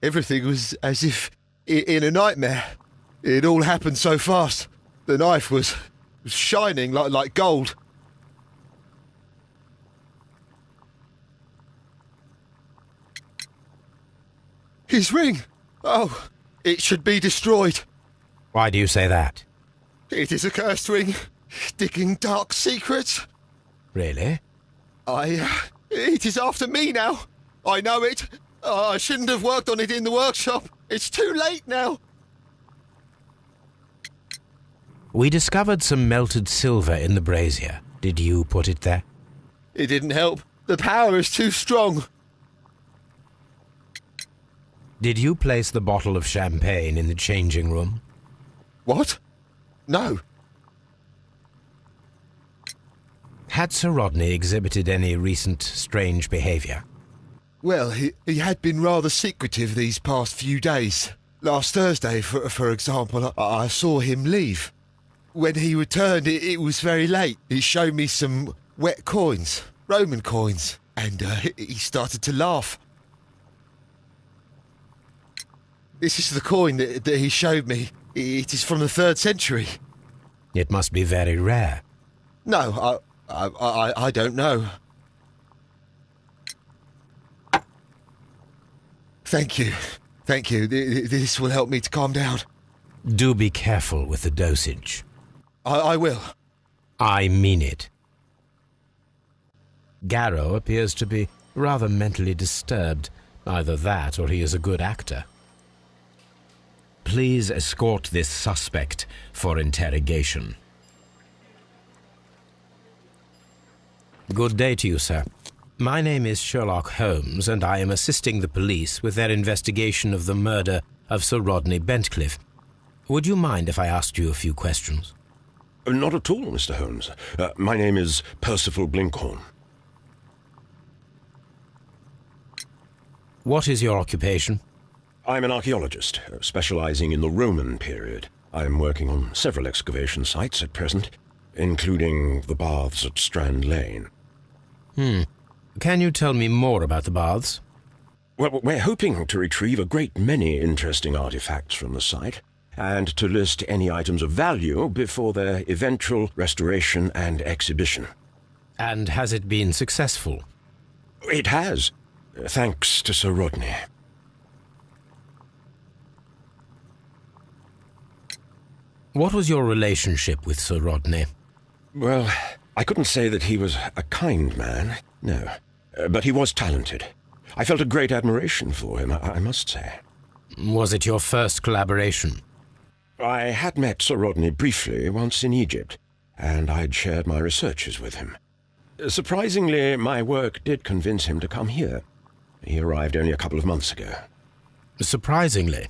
J: Everything was as if in a nightmare. It all happened so fast. The knife was shining like gold. His ring! Oh, it should be destroyed.
B: Why do you say that?
J: It is a cursed ring, digging dark secrets.
B: Really?
J: It is after me now. I know it. I shouldn't have worked on it in the workshop. It's too late now.
B: We discovered some melted silver in the brazier. Did you put it there?
J: It didn't help. The power is too strong.
B: Did you place the bottle of champagne in the changing room?
J: What? No.
B: Had Sir Rodney exhibited any recent strange behaviour?
J: Well, he had been rather secretive these past few days. Last Thursday, for example, I saw him leave. When he returned, it was very late. He showed me some wet coins, Roman coins, and he started to laugh. This is the coin that he showed me. It is from the 3rd century.
B: It must be very rare.
J: No, I don't know. Thank you. Thank you. This will help me to calm down.
B: Do be careful with the dosage.
J: I will.
B: I mean it. Garrow appears to be rather mentally disturbed. Either that or he is a good actor. Please escort this suspect for interrogation. Good day to you, sir. My name is Sherlock Holmes, and I am assisting the police with their investigation of the murder of Sir Rodney Bentcliffe. Would you mind if I asked you a few questions?
H: Not at all, Mr. Holmes. My name is Percival Blinkhorn.
B: What is your occupation?
H: I'm an archaeologist, specializing in the Roman period. I'm working on several excavation sites at present, including the baths at Strand Lane.
B: Can you tell me more about the baths?
H: Well, we're hoping to retrieve a great many interesting artifacts from the site, and to list any items of value before their eventual restoration and exhibition.
B: And has it been successful?
H: It has, thanks to Sir Rodney.
B: What was your relationship with Sir Rodney?
H: Well, I couldn't say that he was a kind man, no. But he was talented. I felt a great admiration for him, I must say.
B: Was it your first collaboration?
H: I had met Sir Rodney briefly once in Egypt, and I'd shared my researches with him. Surprisingly, my work did convince him to come here. He arrived only a couple of months ago.
B: Surprisingly?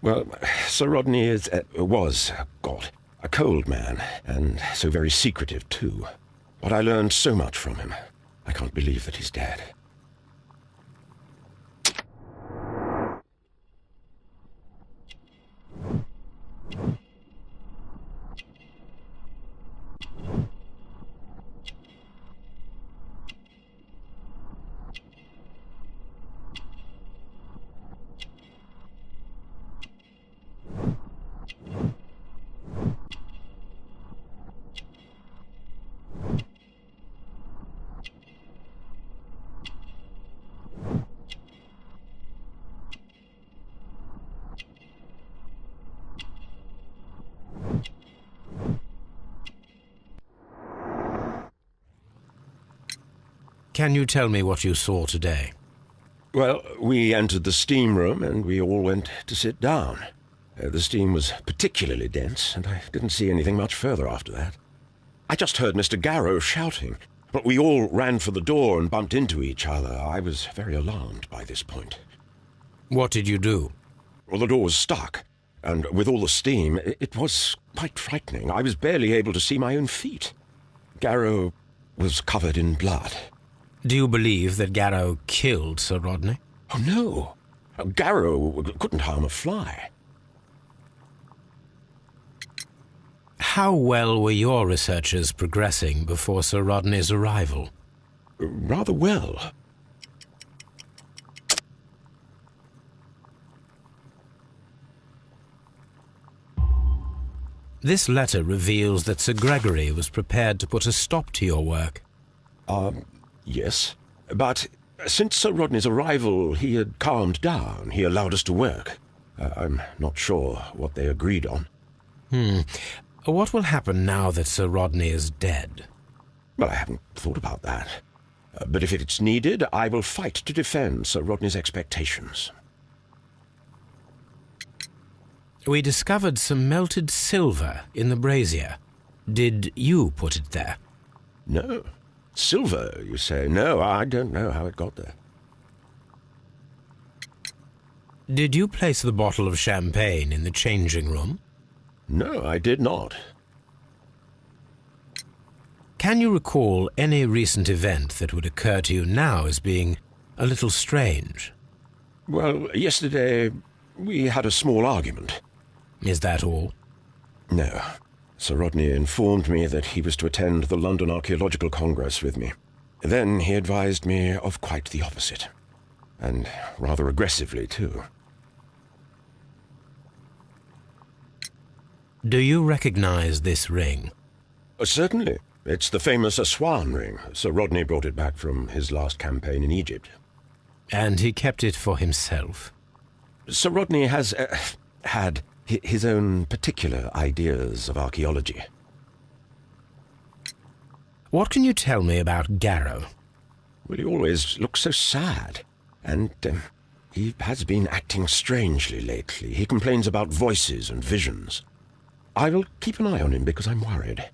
H: Well, Sir Rodney was a cold man, and so very secretive too. But I learned so much from him. I can't believe that he's dead.
B: Can you tell me what you saw today?
H: Well, we entered the steam room and we all went to sit down. The steam was particularly dense, and I didn't see anything much further after that. I just heard Mr. Garrow shouting, but we all ran for the door and bumped into each other. I was very alarmed by this point.
B: What did you do?
H: Well, the door was stuck, and with all the steam, it was quite frightening. I was barely able to see my own feet. Garrow was covered in blood.
B: Do you believe that Garrow killed Sir Rodney?
H: Oh, no. Garrow couldn't harm a fly.
B: How well were your researches progressing before Sir Rodney's arrival?
H: Rather well.
B: This letter reveals that Sir Gregory was prepared to put a stop to your work.
H: Yes. But since Sir Rodney's arrival, he had calmed down. He allowed us to work. I'm not sure what they agreed on.
B: What will happen now that Sir Rodney is dead?
H: Well, I haven't thought about that. But if it's needed, I will fight to defend Sir Rodney's expectations.
B: We discovered some melted silver in the brazier. Did you put it there?
H: No. Silver, you say? No, I don't know how it got there.
B: Did you place the bottle of champagne in the changing room?
H: No, I did not.
B: Can you recall any recent event that would occur to you now as being a little strange?
H: Well, yesterday we had a small argument.
B: Is that all?
H: No. Sir Rodney informed me that he was to attend the London Archaeological Congress with me. Then he advised me of quite the opposite. And rather aggressively, too.
B: Do you recognize this ring?
H: Certainly. It's the famous Aswan ring. Sir Rodney brought it back from his last campaign in Egypt.
B: And he kept it for himself?
H: Sir Rodney has had his own particular ideas of archaeology.
B: What can you tell me about Garrow?
H: Well, he always looks so sad. And he has been acting strangely lately. He complains about voices and visions. I will keep an eye on him because I'm worried.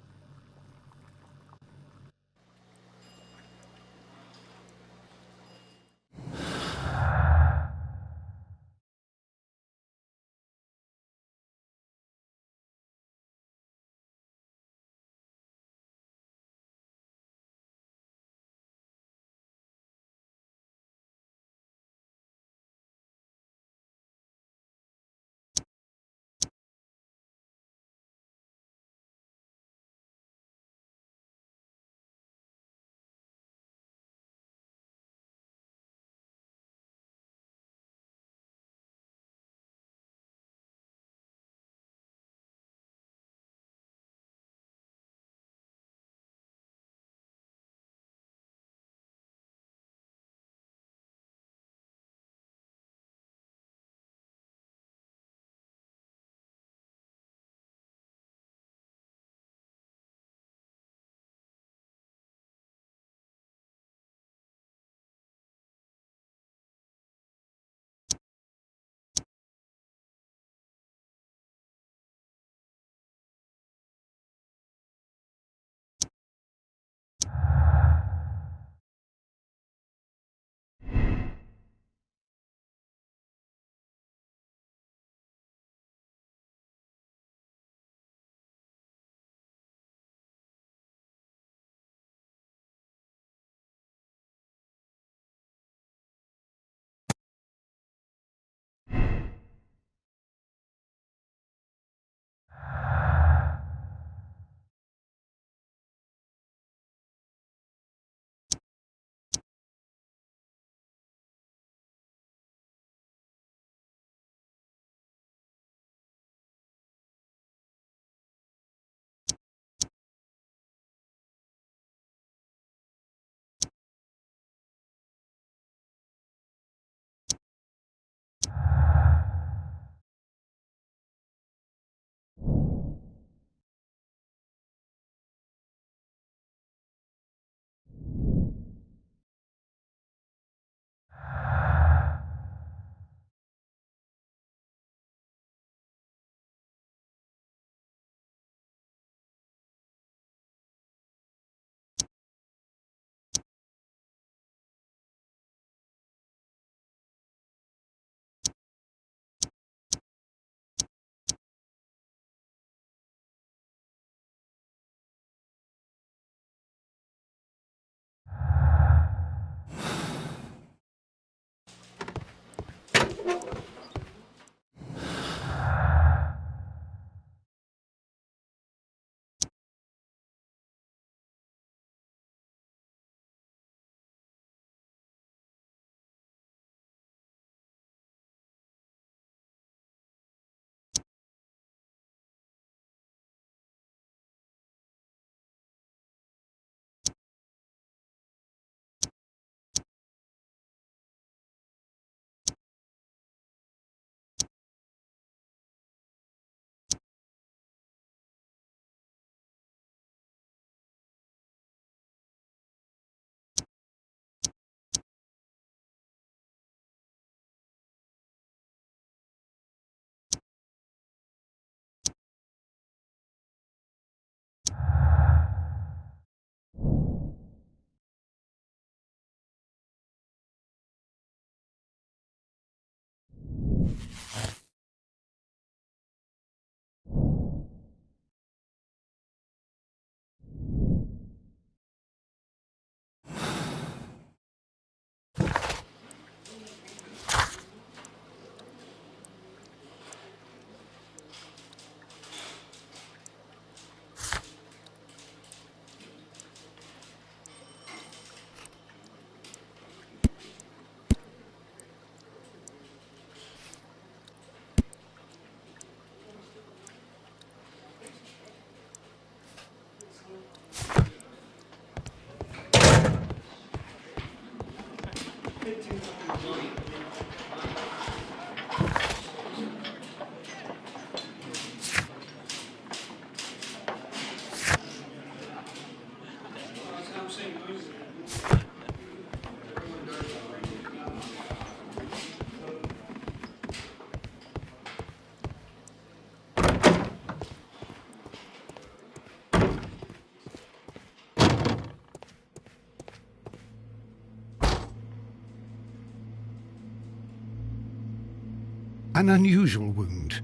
C: An unusual wound,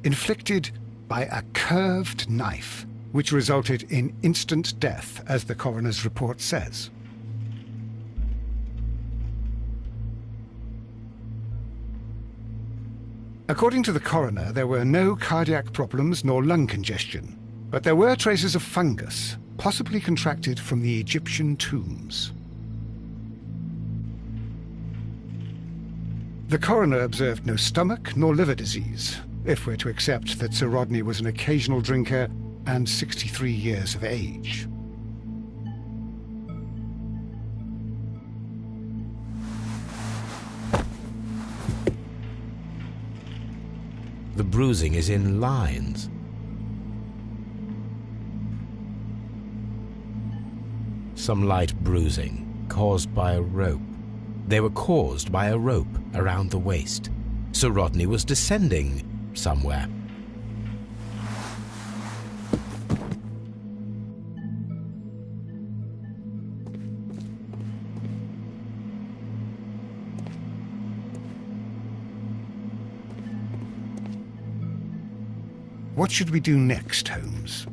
C: inflicted by a curved knife, which resulted in instant death, as the coroner's report says. According to the coroner, there were no cardiac problems nor lung congestion, but there were traces of fungus, possibly contracted from the Egyptian tombs. The coroner observed no stomach nor liver disease, if we're to accept that Sir Rodney was an occasional drinker and 63 years of age.
B: The bruising is in lines. Some light bruising caused by a rope. They were caused by a rope around the waist. Sir Rodney was descending somewhere.
C: What should we do next, Holmes?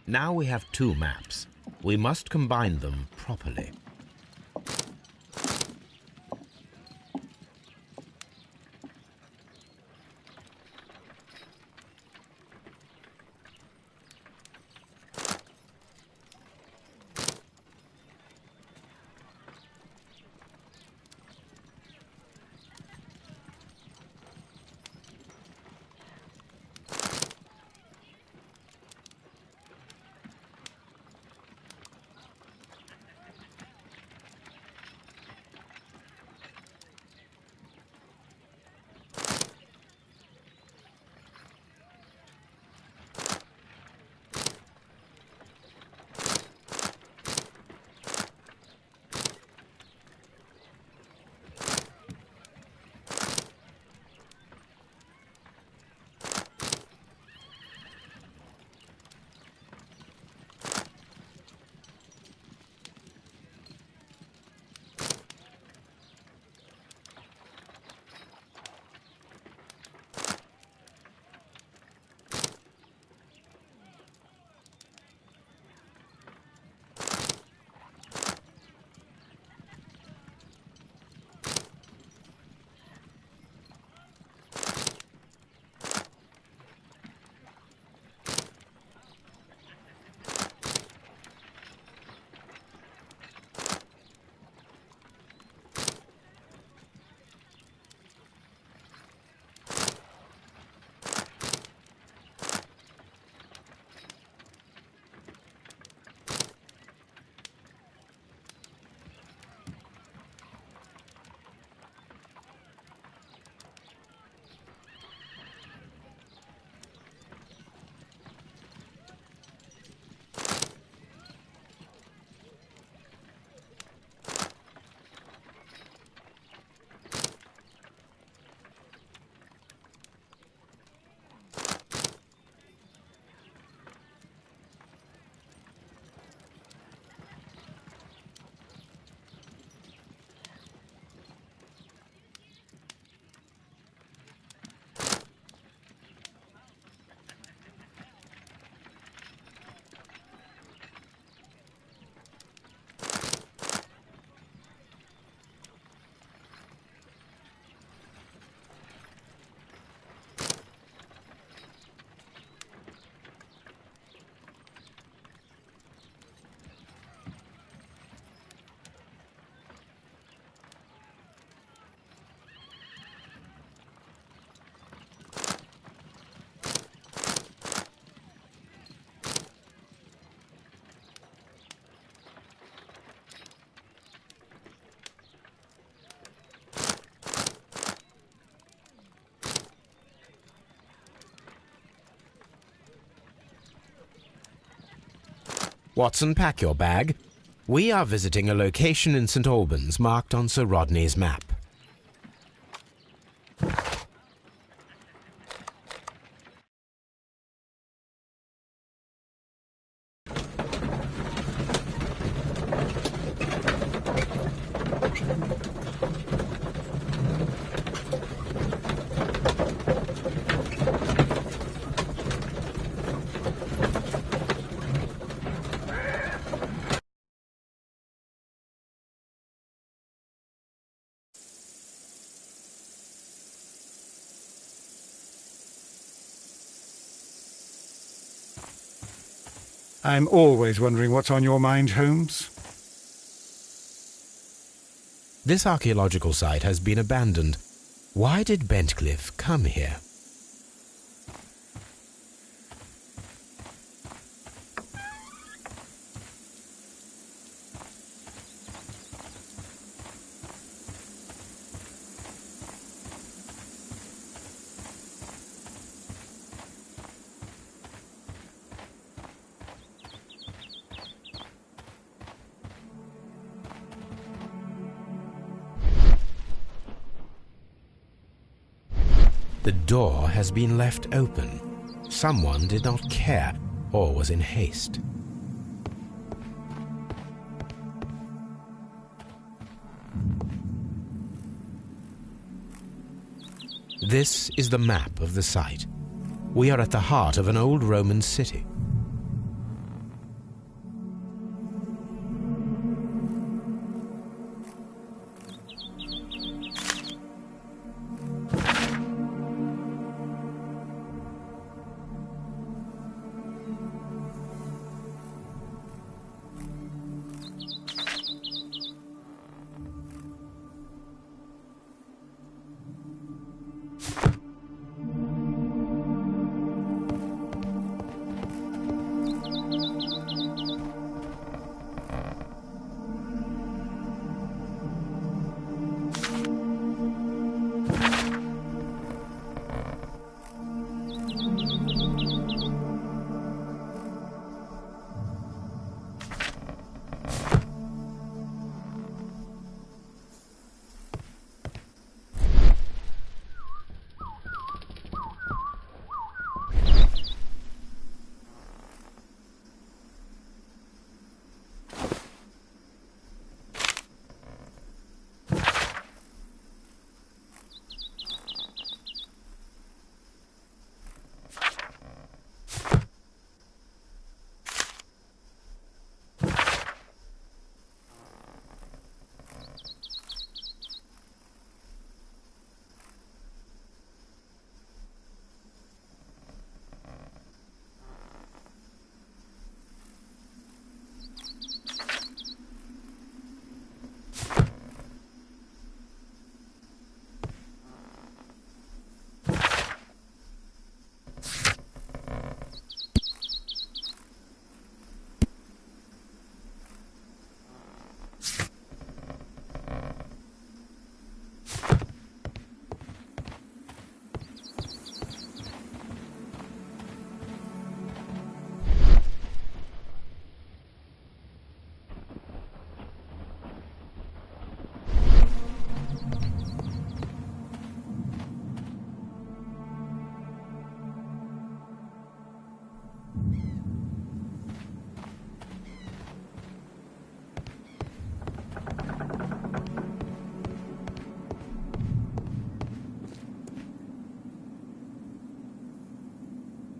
B: Now we have two maps. We must combine them properly. Watson, pack your bag. We are visiting a location in St. Albans marked on Sir Rodney's map.
C: I'm always wondering what's on your mind, Holmes.
B: This archaeological site has been abandoned. Why did Bentcliffe come here? The door has been left open. Someone did not care or was in haste. This is the map of the site. We are at the heart of an old Roman city.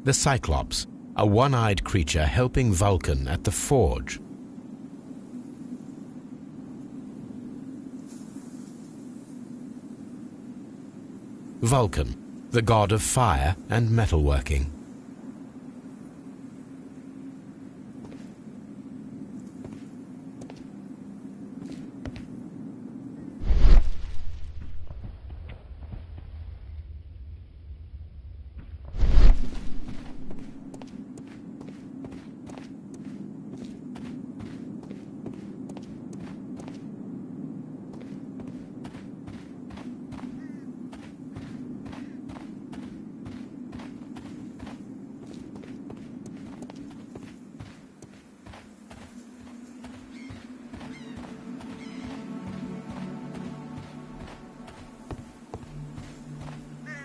B: The Cyclops, a one-eyed creature helping Vulcan at the forge. Vulcan, the god of fire and metalworking.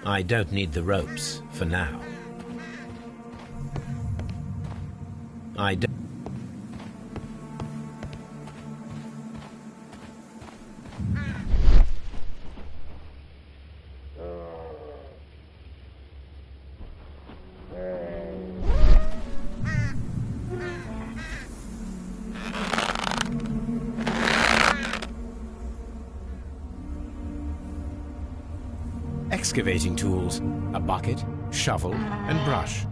B: I don't need the ropes for now. I don't... Excavating tools, a bucket, shovel, and brush.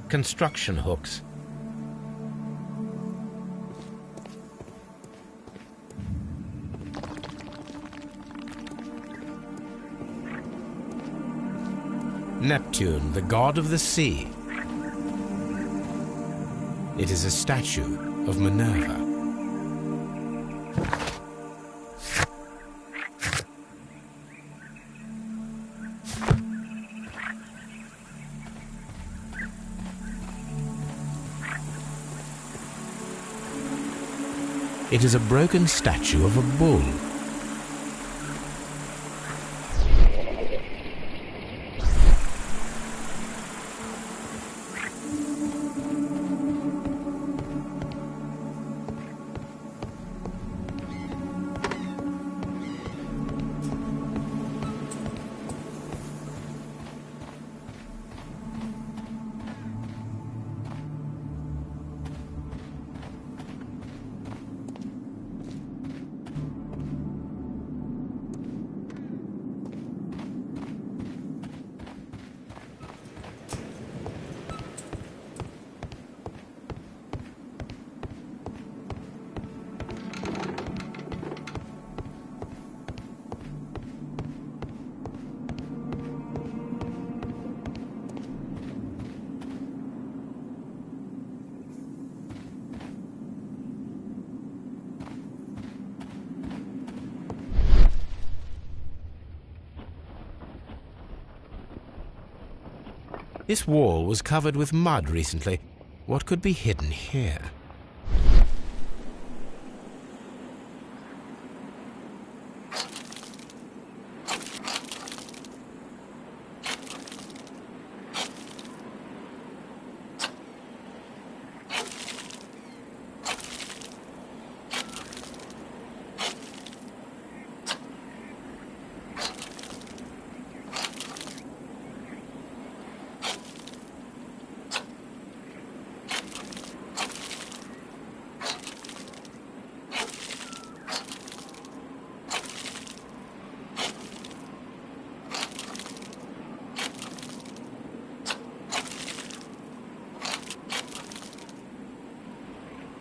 B: Construction hooks. Neptune, the god of the sea. It is a statue of Minerva. It is a broken statue of a bull. This wall was covered with mud recently. What could be hidden here?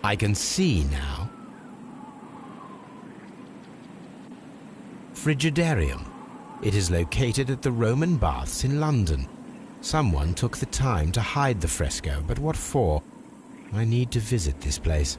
B: I can see now. Frigidarium. It is located at the Roman Baths in London. Someone took the time to hide the fresco, but what for? I need to visit this place.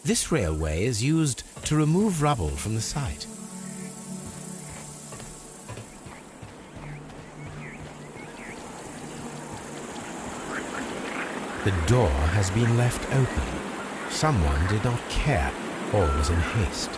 B: This railway is used to remove rubble from the site. The door has been left open. Someone did not care or was in haste.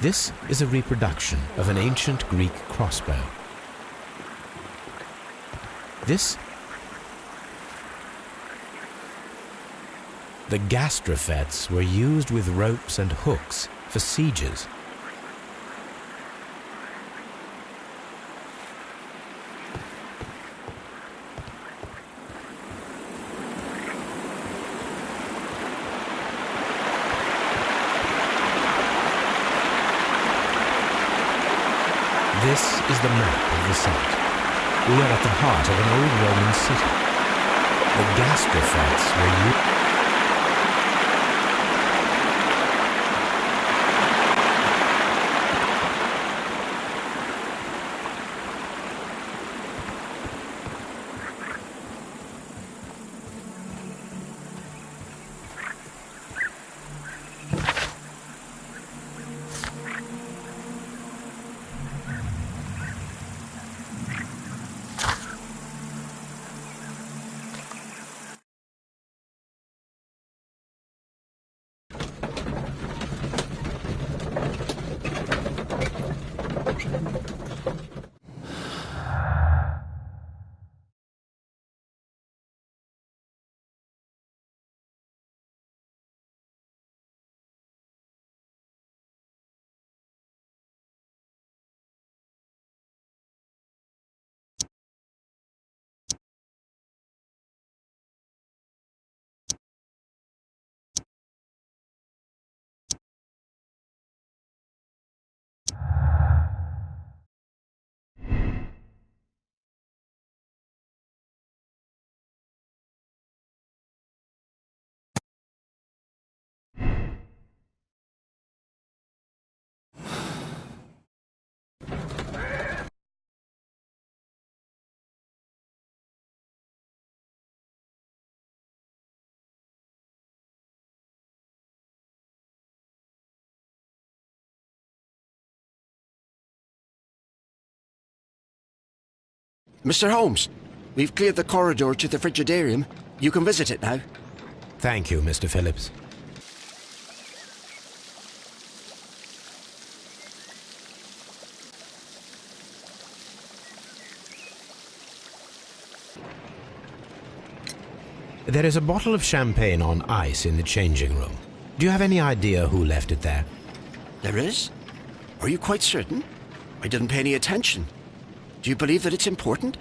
B: This is a reproduction of an ancient Greek crossbow. The gastrofets were used with ropes and hooks for sieges. This is the map of the site. We are at the heart of an old Roman city. The gastrofets were used.
K: Mr. Holmes, we've cleared the corridor to the frigidarium. You can visit it now.
B: Thank you, Mr. Phillips. There is a bottle of champagne on ice in the changing room. Do you have any idea who left it there?
K: There is? Are you quite certain? I didn't pay any attention. Do you believe that it's important?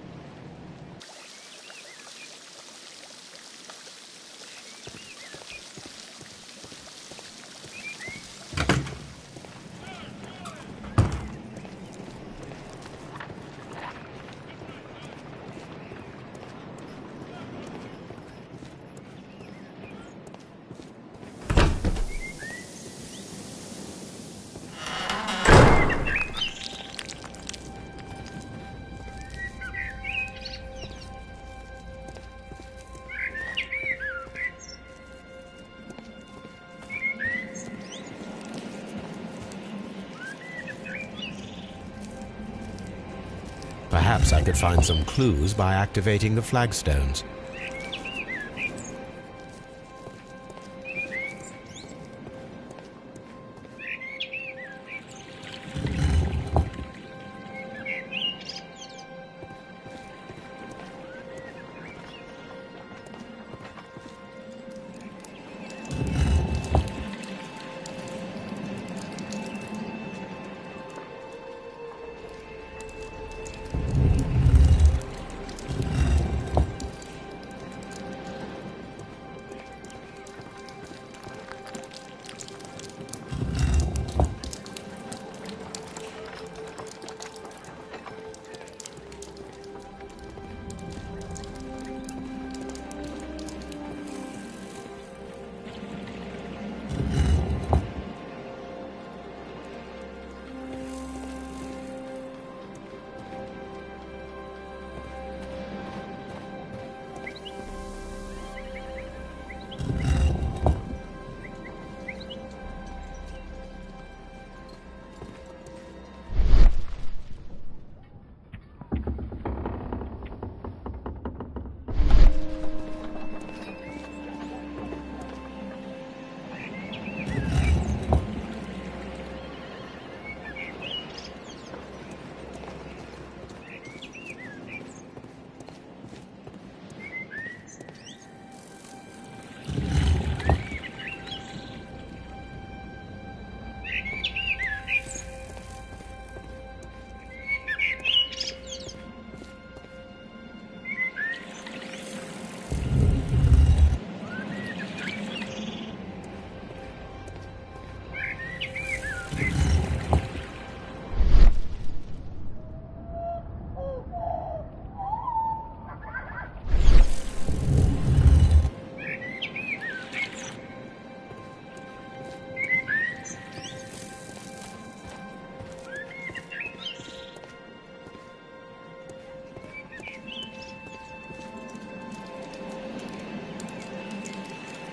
B: Perhaps I could find some clues by activating the flagstones.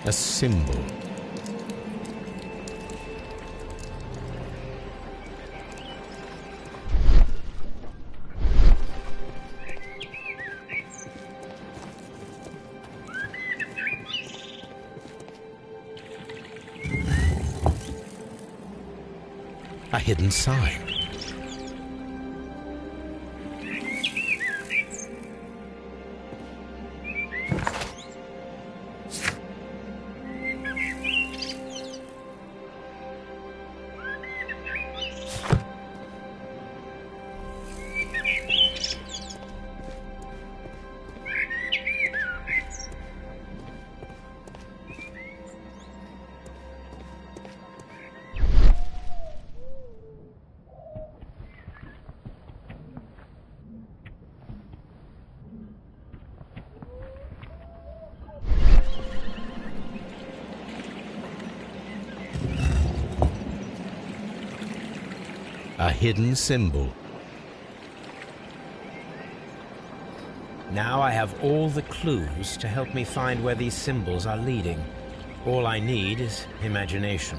B: A symbol. A hidden sign. A hidden symbol. Now I have all the clues to help me find where these symbols are leading. All I need is imagination.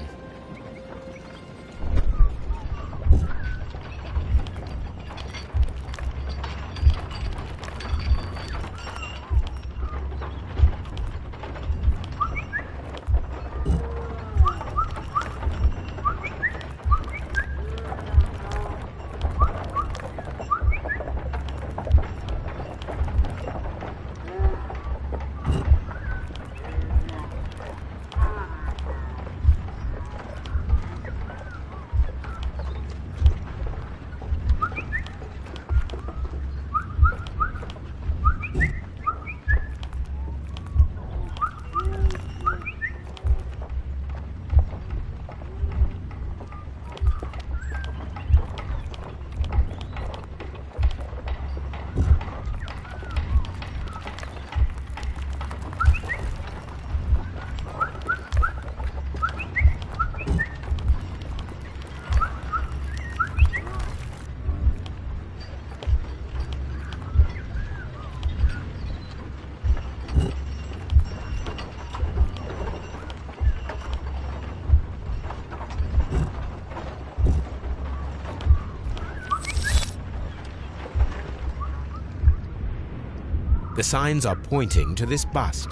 B: The signs are pointing to this bust.